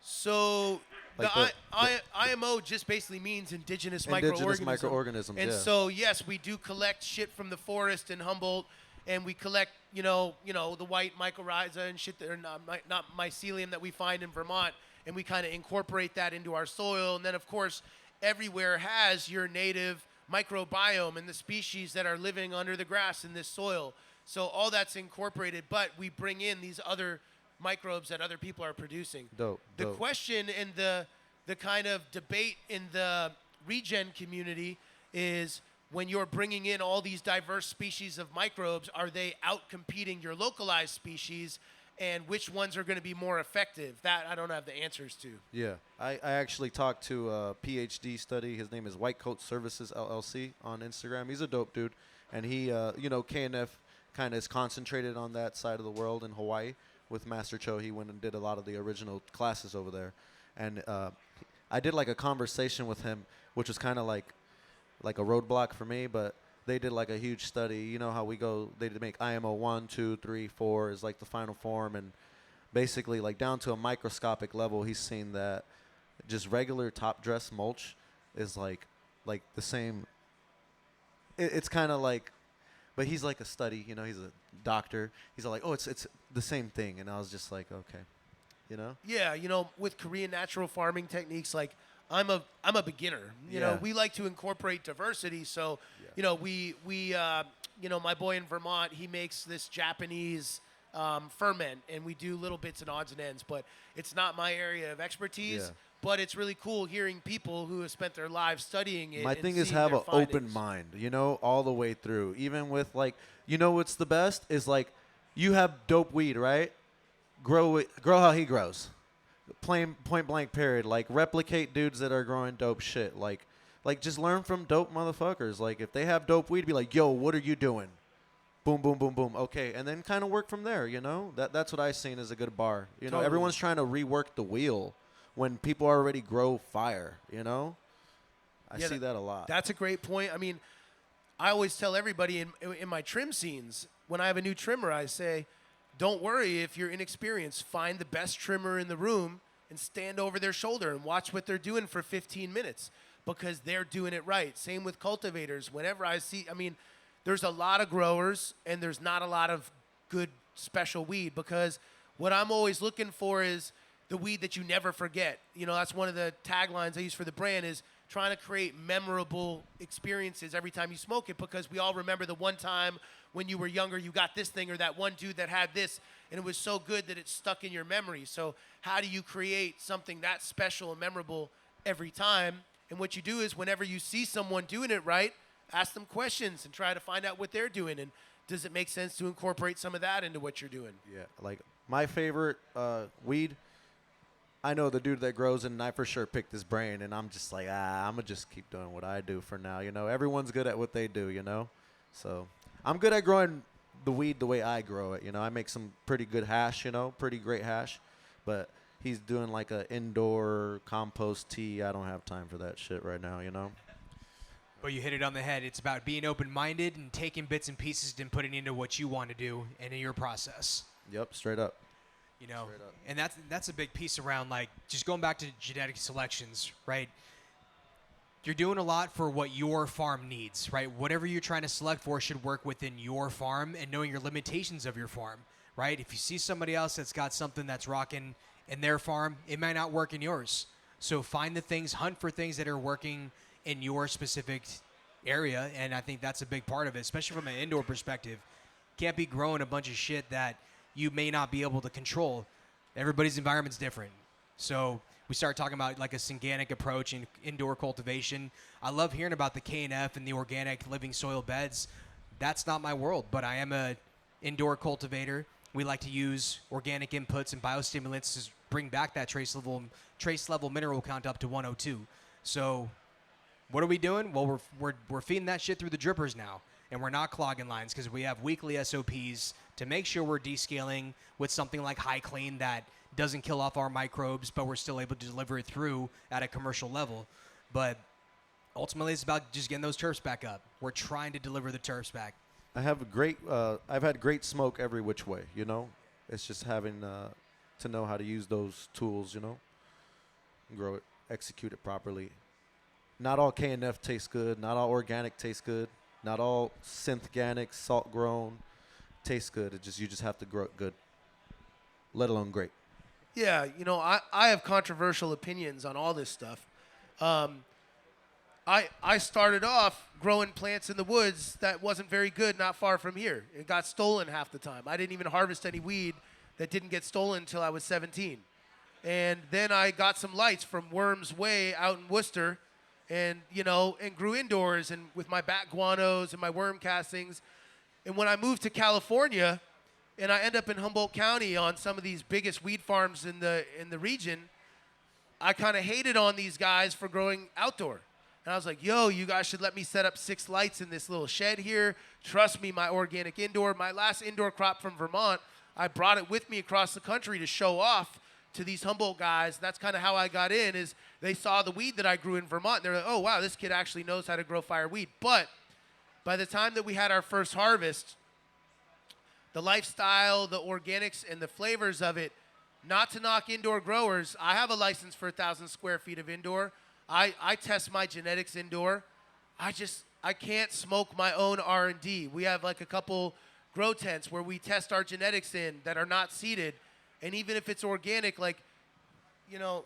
So Like the IMO just basically means indigenous microorganism. And yeah. so, yes, we do collect shit from the forest in Humboldt, and we collect, the white mycorrhiza and shit that are not mycelium that we find in Vermont, and we kind of incorporate that into our soil. And then, of course, everywhere has your native microbiome and the species that are living under the grass in this soil. So all that's incorporated, but we bring in these other microbes that other people are producing. Dope. The question and the kind of debate in the regen community is, when you're bringing in all these diverse species of microbes, are they out-competing your localized species, and which ones are going to be more effective? That I don't have the answers to. Yeah. I actually talked to a PhD study. His name is White Coat Services, LLC, on Instagram. He's a dope dude. And he, KNF kind of is concentrated on that side of the world in Hawaii. With Master Cho, he went and did a lot of the original classes over there. And I did like a conversation with him, which was kind of like a roadblock for me, but they did like a huge study. You know how we go, they did make IMO 1, 2, 3, 4 is like the final form. And basically like down to a microscopic level, he's seen that just regular top dress mulch is like the same. It's kind of like, but he's like a study, he's a doctor. He's like, oh, it's the same thing. And I was just like, okay, Yeah, with Korean natural farming techniques, like I'm a beginner. You know, we like to incorporate diversity. So, we my boy in Vermont, he makes this Japanese ferment, and we do little bits and odds and ends, but it's not my area of expertise. Yeah. But it's really cool hearing people who have spent their lives studying it. My and thing is seeing have their an open findings. mind, all the way through. Even with like, what's the best is like, you have dope weed, right? Grow how he grows. Point blank period. Like replicate dudes that are growing dope shit. Like just learn from dope motherfuckers. Like if they have dope weed, be like, yo, what are you doing? Boom, boom, boom, boom. Okay, and then kind of work from there. That's what I seen as a good bar. Totally. Everyone's trying to rework the wheel when people already grow fire. I see that a lot. That's a great point. I mean, I always tell everybody in my trim scenes, when I have a new trimmer, I say, don't worry if you're inexperienced. Find the best trimmer in the room and stand over their shoulder and watch what they're doing for 15 minutes, because they're doing it right. Same with cultivators. Whenever there's a lot of growers and there's not a lot of good special weed, because what I'm always looking for is the weed that you never forget. That's one of the taglines I use for the brand, is trying to create memorable experiences every time you smoke it, because we all remember the one time when you were younger, you got this thing, or that one dude that had this, and it was so good that it stuck in your memory. So how do you create something that special and memorable every time? And what you do is, whenever you see someone doing it right, ask them questions and try to find out what they're doing, and does it make sense to incorporate some of that into what you're doing? Yeah, like my favorite weed, I know the dude that grows it, and I for sure picked his brain, and I'm just like, I'm going to just keep doing what I do for now. Everyone's good at what they do, So I'm good at growing the weed the way I grow it. I make some pretty good hash, pretty great hash. But he's doing like a indoor compost tea. I don't have time for that shit right now, But you hit it on the head. It's about being open-minded and taking bits and pieces and putting into what you want to do and in your process. Yep, straight up. You know, Straight up. and that's a big piece around, like, just going back to genetic selections, right? You're doing a lot for what your farm needs, right? Whatever you're trying to select for should work within your farm and knowing your limitations of your farm, right? If you see somebody else that's got something that's rocking in their farm, it might not work in yours. So find the things, hunt for things that are working in your specific area, and I think that's a big part of it, especially from an indoor perspective. Can't be growing a bunch of shit that you may not be able to control. Everybody's environment's different. So we start talking about like a synganic approach in indoor cultivation. I love hearing about the KNF and the organic living soil beds. That's not my world, but I am a indoor cultivator. We like to use organic inputs and biostimulants to bring back that trace level mineral count up to 102. So what are we doing? Well, we're feeding that shit through the drippers now, and we're not clogging lines because we have weekly SOPs to make sure we're descaling with something like High Clean that doesn't kill off our microbes, but we're still able to deliver it through at a commercial level. But ultimately, it's about just getting those terps back up. We're trying to deliver the terps back. I have a great. I've had great smoke every which way. You know, it's just having to know how to use those tools. You know, grow it, execute it properly. Not all KNF tastes good. Not all organic tastes good. Not all synthganic, salt grown tastes good. You just have to grow it good, let alone great. Yeah, you know, I have controversial opinions on all this stuff. I started off growing plants in the woods that wasn't very good not far from here. It got stolen half the time. I didn't even harvest any weed that didn't get stolen until I was 17. And then I got some lights from Worms Way out in Worcester and, you know, and grew indoors and with my bat guanos and my worm castings. And when I moved to California and I end up in Humboldt County on some of these biggest weed farms in the region, I kind of hated on these guys for growing outdoor. And I was like, yo, you guys should let me set up 6 lights in this little shed here. Trust me, my organic indoor. My last indoor crop from Vermont, I brought it with me across the country to show off to these Humboldt guys. That's kind of how I got in, is they saw the weed that I grew in Vermont. And they're like, oh, wow, this kid actually knows how to grow fire weed. But by the time that we had our first harvest, the lifestyle, the organics, and the flavors of it, not to knock indoor growers, I have a license for 1,000 square feet of indoor. I test my genetics indoor. I can't smoke my own R&D. We have like a couple grow tents where we test our genetics in that are not seeded. And even if it's organic, like, you know,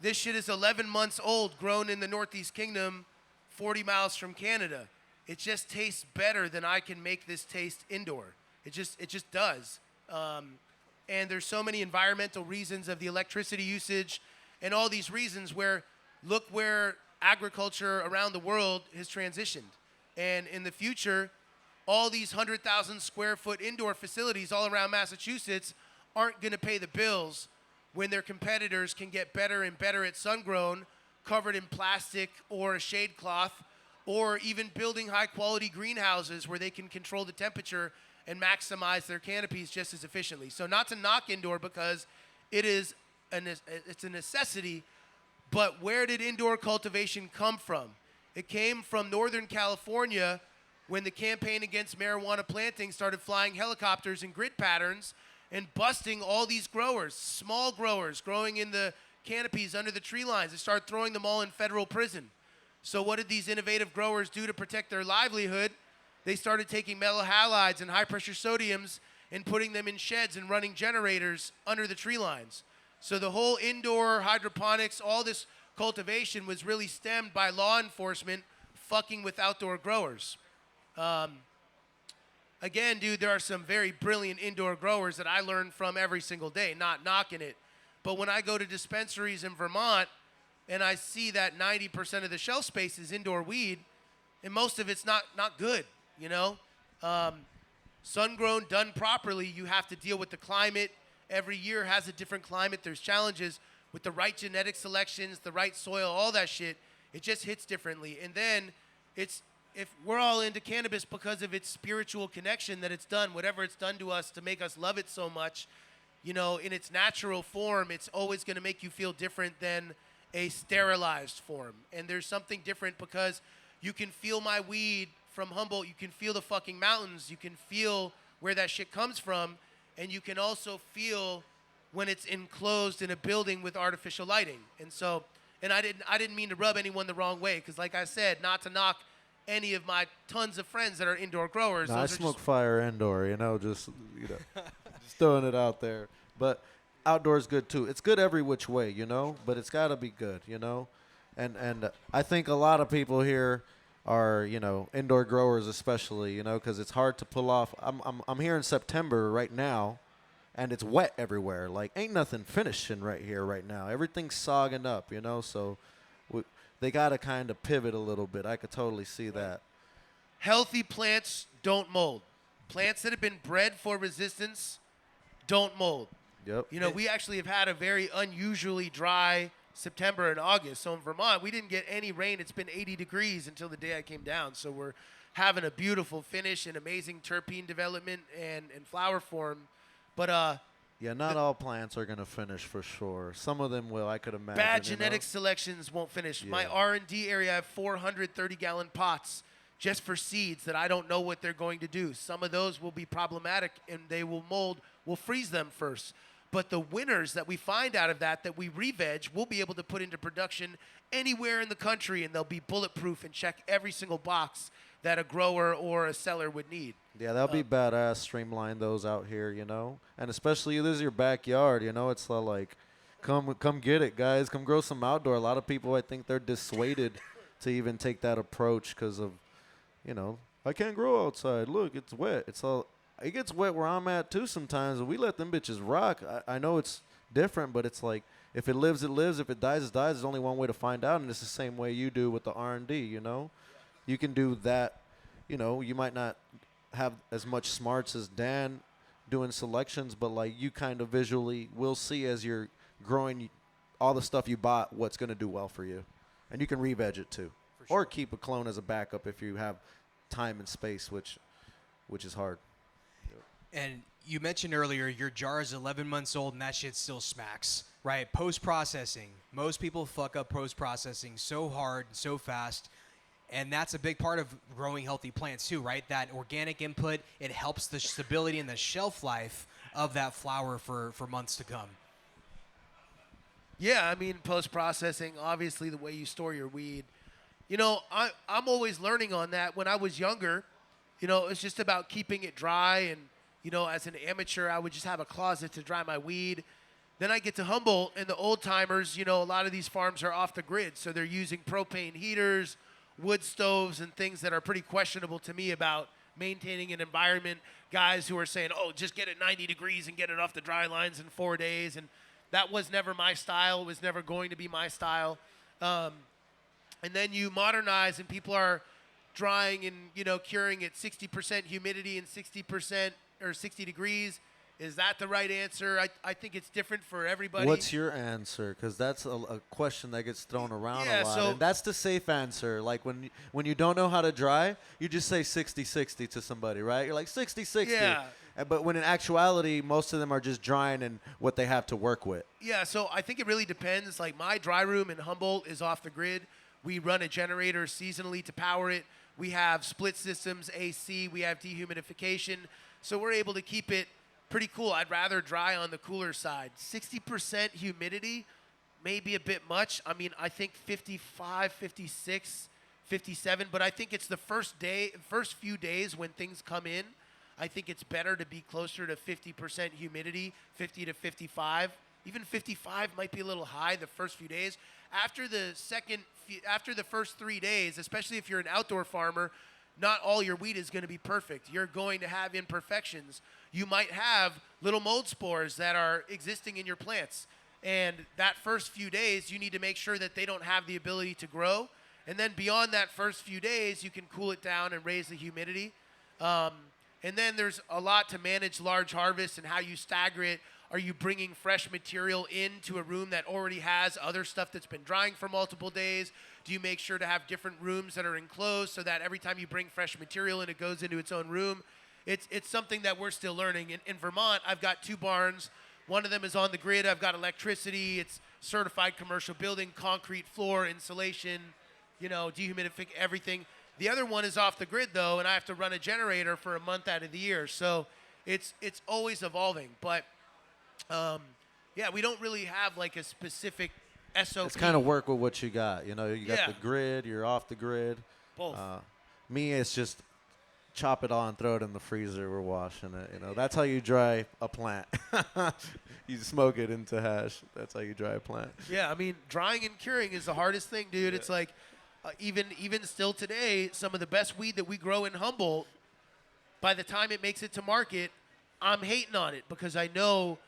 this shit is 11 months old, grown in the Northeast Kingdom, 40 miles from Canada. It just tastes better than I can make this taste indoor. It just does. And there's so many environmental reasons of the electricity usage and all these reasons where, look where agriculture around the world has transitioned. And in the future, all these 100,000 square foot indoor facilities all around Massachusetts aren't going to pay the bills when their competitors can get better and better at sun-grown, covered in plastic or a shade cloth, or even building high-quality greenhouses where they can control the temperature and maximize their canopies just as efficiently. So not to knock indoor because it's a necessity, but where did indoor cultivation come from? It came from Northern California when the campaign against marijuana planting started flying helicopters in grid patterns and busting all these growers, small growers growing in the canopies under the tree lines. They started throwing them all in federal prison. So what did these innovative growers do to protect their livelihood? They started taking metal halides and high-pressure sodiums and putting them in sheds and running generators under the tree lines. So the whole indoor hydroponics, all this cultivation was really stemmed by law enforcement fucking with outdoor growers. Again, dude, there are some very brilliant indoor growers that I learn from every single day, not knocking it. But when I go to dispensaries in Vermont and I see that 90% of the shelf space is indoor weed, and most of it's not good, you know? Sun-grown, done properly, you have to deal with the climate. Every year has a different climate. There's challenges with the right genetic selections, the right soil, all that shit. It just hits differently. And then if we're all into cannabis because of its spiritual connection that it's done, whatever it's done to us to make us love it so much, you know, in its natural form, it's always going to make you feel different than a sterilized form. And there's something different because you can feel my weed from Humboldt. You can feel the fucking mountains. You can feel where that shit comes from. And you can also feel when it's enclosed in a building with artificial lighting. And so, and I didn't mean to rub anyone the wrong way, because like I said, not to knock any of my tons of friends that are indoor growers. No, I Those are smoke just- fire indoor, just just throwing it out there. But outdoor is good too. It's good every which way, but it's got to be good, And I think a lot of people here are, indoor growers especially, because it's hard to pull off. I'm here in September right now, and it's wet everywhere. Like, ain't nothing finishing right here right now. Everything's sogging up, so they got to kind of pivot a little bit. I could totally see that. Healthy plants don't mold. Plants that have been bred for resistance don't mold. Yep. We actually have had a very unusually dry September and August. So in Vermont, we didn't get any rain. It's been 80 degrees until the day I came down. So we're having a beautiful finish and amazing terpene development and flower form. But Yeah, not all plants are going to finish for sure. Some of them will, I could imagine. bad genetic selections won't finish. My Yeah. R&D area, I have 430-gallon pots just for seeds that I don't know what they're going to do. Some of those will be problematic, and they will mold. We'll freeze them first. But the winners that we find out of that we re-veg, we'll be able to put into production anywhere in the country, and they'll be bulletproof and check every single box that a grower or a seller would need. Yeah, that'll be badass. Streamline those out here, and especially this is your backyard. It's like, come get it, guys. Come grow some outdoor. A lot of people, I think, they're dissuaded to even take that approach because of, I can't grow outside. Look, it's wet. It gets wet where I'm at too sometimes, and we let them bitches rock. I know it's different, but it's like, if it lives, it lives. If it dies, it dies. There's only one way to find out, and it's the same way you do with the R&D. You can do that. You might not have as much smarts as Dan doing selections, but like you kind of visually will see as you're growing all the stuff you bought what's going to do well for you, and you can re-veg it too, or keep a clone as a backup if you have time and space, which is hard. And you mentioned earlier your jar is 11 months old and that shit still smacks, right? Post-processing. Most people fuck up post-processing so hard and so fast. And that's a big part of growing healthy plants too, right? That organic input, it helps the stability and the shelf life of that flower for months to come. Yeah, I mean, post-processing, obviously the way you store your weed. I'm always learning on that. When I was younger, it's just about keeping it dry. And, as an amateur, I would just have a closet to dry my weed. Then I get to Humboldt, and the old-timers, a lot of these farms are off the grid. So they're using propane heaters, wood stoves, and things that are pretty questionable to me about maintaining an environment. Guys who are saying, oh, just get it 90 degrees and get it off the dry lines in 4 days. And that was never my style. It was never going to be my style. And then you modernize, and people are drying and, curing at 60% humidity and 60% or 60 degrees. Is that the right answer? I think it's different for everybody. What's your answer? Because that's a question that gets thrown around Yeah, a lot. so- And that's the safe answer. Like when you don't know how to dry, you just say 60-60 to somebody, right? You're like 60-60. Yeah. But when in actuality, most of them are just drying and what they have to work with. Yeah, so I think it really depends. Like my dry room in Humboldt is off the grid. We run a generator seasonally to power it. We have split systems, AC. We have dehumidification. So we're able to keep it pretty cool. I'd rather dry on the cooler side. 60% humidity may be a bit much. I mean, I think 55, 56, 57, but I think it's the first few days when things come in. I think it's better to be closer to 50% humidity, 50 to 55. Even 55 might be a little high the first few days. After the first 3 days, especially if you're an outdoor farmer, not all your weed is going to be perfect. You're going to have imperfections. You might have little mold spores that are existing in your plants. And that first few days, you need to make sure that they don't have the ability to grow. And then beyond that first few days, you can cool it down and raise the humidity. And then there's a lot to manage large harvests and how you stagger it. Are you bringing fresh material into a room that already has other stuff that's been drying for multiple days? Do you make sure to have different rooms that are enclosed so that every time you bring fresh material in, it goes into its own room? It's something that we're still learning. In Vermont, I've got 2 barns. One of them is on the grid. I've got electricity. It's certified commercial building, concrete floor, insulation, dehumidific, everything. The other one is off the grid, though, and I have to run a generator for a month out of the year. So it's always evolving. But, we don't really have, like, a specific SOP. It's kind of work with what you got. You got Yeah. the grid, you're off the grid. Both. Me, it's just chop it on, throw it in the freezer, we're washing it. That's how you dry a plant. You smoke it into hash. That's how you dry a plant. Yeah, I mean, drying and curing is the hardest thing, dude. It's like, even still today, some of the best weed that we grow in Humboldt, by the time it makes it to market, I'm hating on it because I know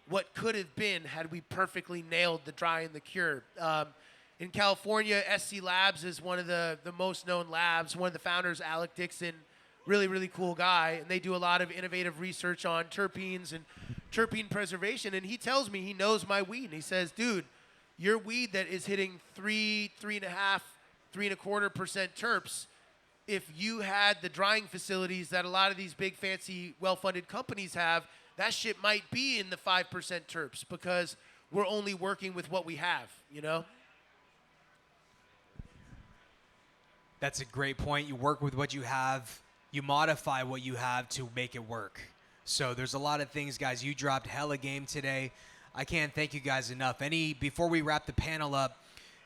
what could have been had we perfectly nailed the dry and the cure. In California, SC Labs is one of the most known labs. One of the founders, Alec Dixon, really, really cool guy. And they do a lot of innovative research on terpenes and terpene preservation. And he tells me he knows my weed. And he says, dude, your weed that is hitting 3.5%, 3.25% terps, if you had the drying facilities that a lot of these big, fancy, well-funded companies have, that shit might be in the 5% terps because we're only working with what we have, That's a great point. You work with what you have. You modify what you have to make it work. So there's a lot of things, guys. You dropped hella game today. I can't thank you guys enough. Before we wrap the panel up,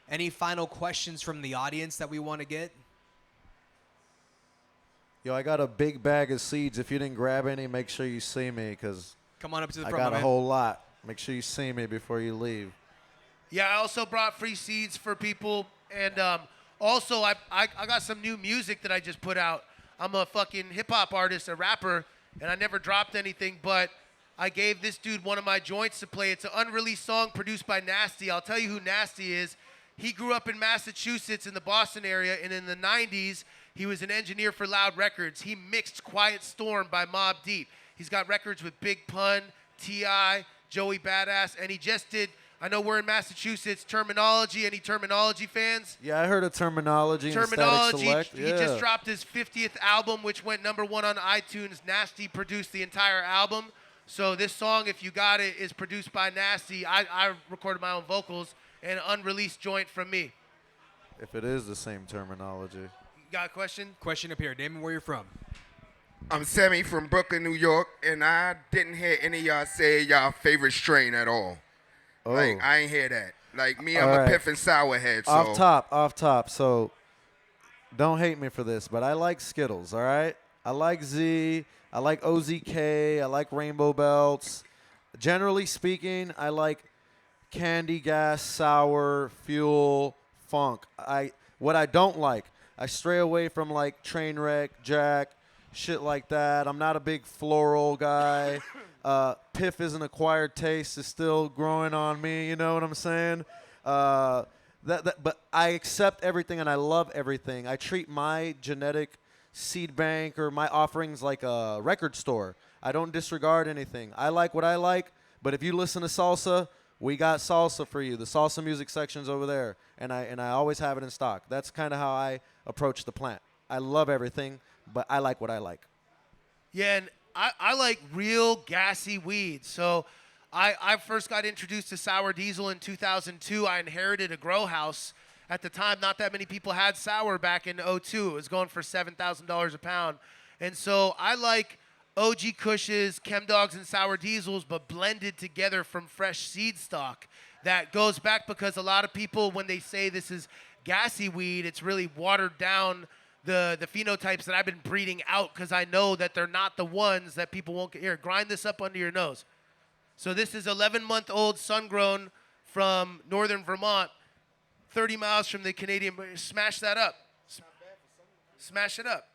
any final questions from the audience that we want to get? Yo, I got a big bag of seeds. If you didn't grab any, make sure you see me because Come on up to the I front, got my a man. whole lot. Make sure you see me before you leave. Yeah, I also brought free seeds for people. And also, I got some new music that I just put out. I'm a fucking hip-hop artist, a rapper, and I never dropped anything, but I gave this dude one of my joints to play. It's an unreleased song produced by Nasty. I'll tell you who Nasty is. He grew up in Massachusetts in the Boston area, and in the 90s, he was an engineer for Loud Records. He mixed Quiet Storm by Mobb Deep. He's got records with Big Pun, T.I., Joey Badass, and he just did, I know we're in Massachusetts, Terminology. Any Terminology fans? Yeah, I heard of Terminology and Static Terminology, Select. he just dropped his 50th album, which went #1 on iTunes. Nasty produced the entire album. So this song, if you got it, is produced by Nasty. I recorded my own vocals, and an unreleased joint from me. If it is the same Terminology. You got a question? Question up here. Name and where you're from. I'm Sammy from Brooklyn, New York, and I didn't hear any of y'all say y'all favorite strain at all. Oh. Like, I ain't hear that. Like, me, I'm All a right. Piff and Sour head, so. Off top. So don't hate me for this, but I like Skittles, all right? I like Z. I like OZK. I like Rainbow Belts. Generally speaking, I like candy, gas, sour, fuel, funk. What I don't like, I stray away from like Trainwreck, Jack, shit like that. I'm not a big floral guy. Piff is an acquired taste. It's still growing on me. You know what I'm saying? But I accept everything and I love everything. I treat my genetic seed bank or my offerings like a record store. I don't disregard anything. I like what I like, but if you listen to salsa, we got salsa for you. The salsa music section's over there, and I always have it in stock. That's kind of how I approach the plant. I love everything, but I like what I like. Yeah, and I like real gassy weed. So I first got introduced to sour diesel in 2002. I inherited a grow house. At the time, not that many people had sour back in 2002. It was going for $7,000 a pound. And so I like OG Kushes, Chem Dogs, and sour diesels, but blended together from fresh seed stock. That goes back because a lot of people, when they say this is gassy weed, it's really watered down the phenotypes that I've been breeding out because I know that they're not the ones that people won't get. Here, grind this up under your nose. So this is 11-month-old sun-grown from northern Vermont, 30 miles from the Canadian. Smash that up. Smash it up.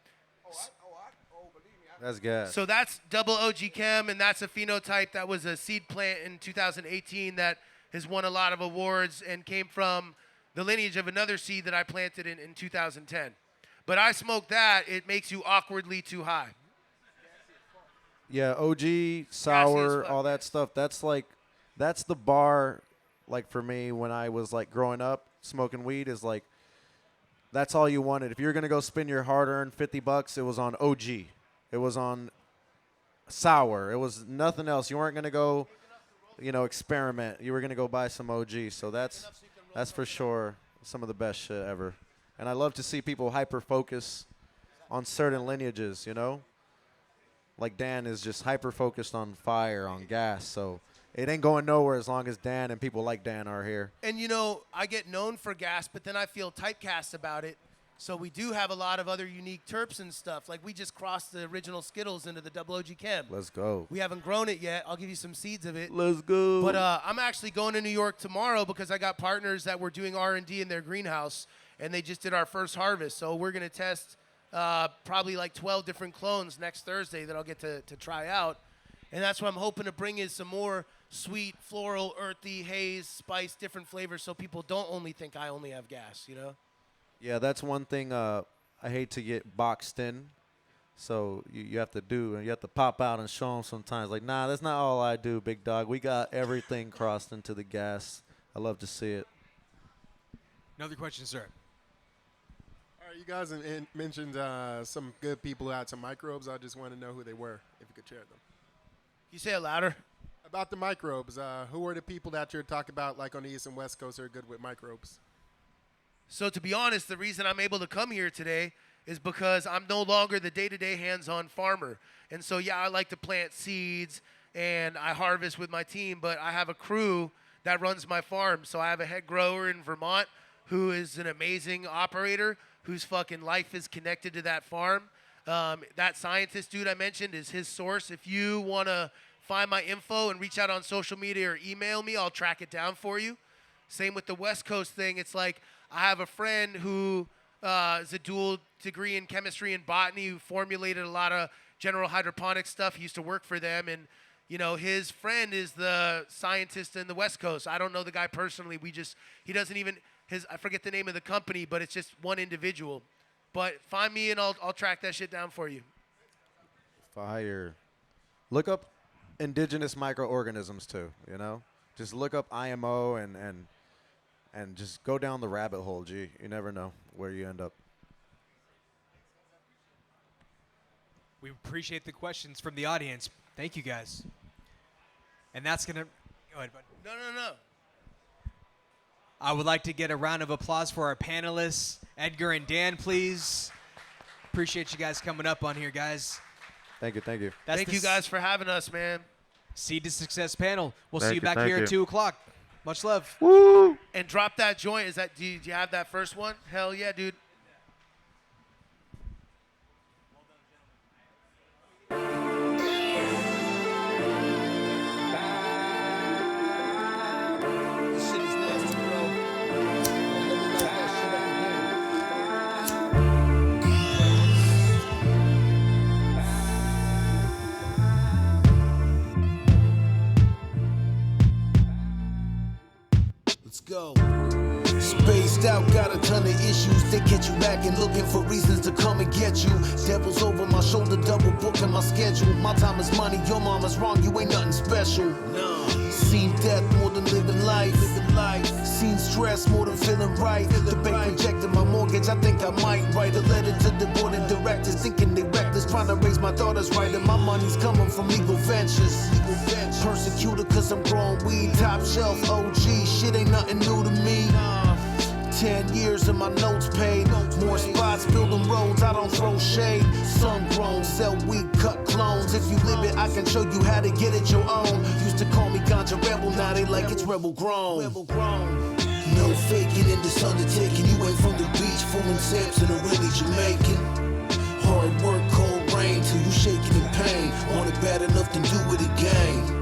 That's gas. So that's double OG Chem, and that's a phenotype that was a seed plant in 2018 that has won a lot of awards and came from the lineage of another seed that I planted in 2010. But I smoke that, it makes you awkwardly too high. Yeah, OG, Gassy as sour, fuck, all that stuff. That's the bar, like for me when I was like growing up, smoking weed is like, that's all you wanted. If you're gonna go spend your hard-earned $50, it was on OG. It was on sour. It was nothing else. You weren't gonna go, experiment. You were gonna go buy some OG. So that's for sure some of the best shit ever. And I love to see people hyper-focus on certain lineages, you know? Like Dan is just hyper-focused on fire, on gas. So it ain't going nowhere as long as Dan and people like Dan are here. And, I get known for gas, but then I feel typecast about it. So we do have a lot of other unique terps and stuff. Like we just crossed the original Skittles into the Double OG Chem. Let's go. We haven't grown it yet. I'll give you some seeds of it. Let's go. But I'm actually going to New York tomorrow because I got partners that were doing R&D in their greenhouse, and they just did our first harvest. So we're going to test probably like 12 different clones next Thursday that I'll get to try out. And that's what I'm hoping to bring is some more sweet, floral, earthy, haze, spice, different flavors so people don't only think I only have gas, Yeah, that's one thing I hate to get boxed in. So you have to do, and you have to pop out and show them sometimes. Like, nah, that's not all I do, big dog. We got everything crossed into the gas. I love to see it. Another question, sir. All right, you guys mentioned some good people who had some microbes. I just want to know who they were, if you could share them. You say it louder? About the microbes, who were the people that you're talking about, like on the East and West Coast, who are good with microbes? So to be honest, the reason I'm able to come here today is because I'm no longer the day-to-day hands-on farmer. And so, yeah, I like to plant seeds and I harvest with my team, but I have a crew that runs my farm. So I have a head grower in Vermont who is an amazing operator whose fucking life is connected to that farm. That scientist dude I mentioned is his source. If you want to find my info and reach out on social media or email me, I'll track it down for you. Same with the West Coast thing. It's like I have a friend who is a dual degree in chemistry and botany who formulated a lot of general hydroponic stuff. He used to work for them. And, his friend is the scientist in the West Coast. I don't know the guy personally. He doesn't even, I forget the name of the company, but it's just one individual. But find me and I'll track that shit down for you. Fire. Look up indigenous microorganisms too, Just look up IMO and just go down the rabbit hole, G. You never know where you end up. We appreciate the questions from the audience. Thank you, guys. And that's going to... Go ahead, bud. No. I would like to get a round of applause for our panelists, Edgar and Dan, please. Appreciate you guys coming up on here, guys. Thank you. Thank you guys for having us, man. Seed to Success panel. We'll Thank see you you, back thank here you. at 2 o'clock. Much love. Woo! And drop that joint. Do you have that first one? Hell yeah, dude. Go. Spaced out, got a ton of issues. They catch you back and looking for reasons to come and get you. Devils over my shoulder, double booking my schedule. My time is money, your mama's wrong, you ain't nothing special. No. Seen death more than living life. Seen stress more than feeling right. The bank rejected my mortgage, I think I might write a letter to the board of directors, thinking they reckless, trying to raise my daughters right, and my money's coming from legal ventures. Persecuted cause I'm growing weed, top shelf OG, shit ain't nothing new to me. 10 years and my notes paid. More spots, building roads, I don't throw shade. Sun grown, sell weed, cut clones. If you live it, I can show you how to get it your own. Used to call me ganja rebel, now they like it's rebel grown. No faking in this undertaking. You ain't from the beach, fooling Samson or really Jamaican. Hard work, cold rain, till you shaking in pain. Want it bad enough to do it again.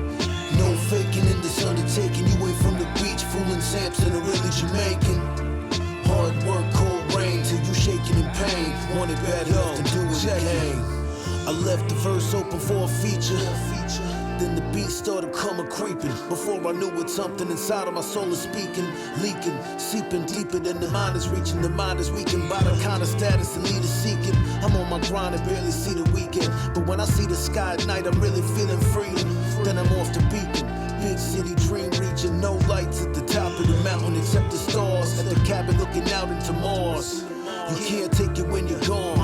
No faking in this undertaking. You ain't from the beach, fooling Samson or really Jamaican. Hard work, cold rain, till you shaking in pain. Want it bad enough to do it again. I left the verse open for a feature. Then the beat started coming creeping. Before I knew it, something inside of my soul is speaking, leaking, seeping deeper than the mind is reaching. The mind is weakened by the kind of status the leader seeking. I'm on my grind and barely see the weekend. But when I see the sky at night, I'm really feeling freedom. Then I'm off the beacon. Big city dream reaching, no lights at the top of the mountain except the stars at the cabin looking out into Mars. You can't take it when you're gone.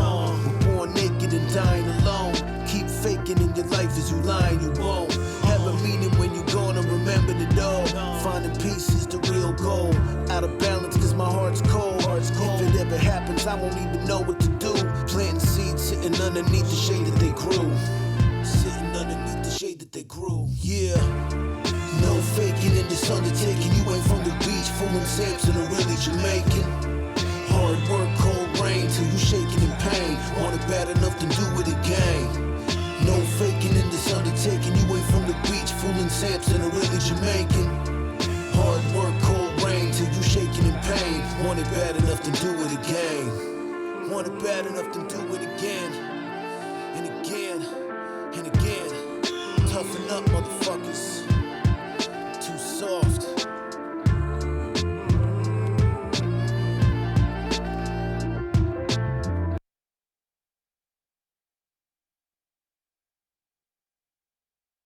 We're born naked and dying alone. Keep faking in your life as you lying, you won't have a meaning when you're gonna remember it all. Finding peace is the real goal. Out of balance cause my heart's cold. If it ever happens I won't even know what to do. Planting seeds, sitting underneath the shade that they grew. Sitting underneath the shade that they grew. Yeah. No faking in this undertaking. You ain't from the beach, fooling Samson or really Jamaican. Hard work, cold rain, till you shaking in pain. Want it bad enough to do it again. No faking in this undertaking. You ain't from the beach, fooling Samson or really Jamaican. Hard work, cold rain, till you shaking in pain. Want it bad enough to do it again. Want it bad enough to do it again. And again, and again. Toughen up, motherfuckers.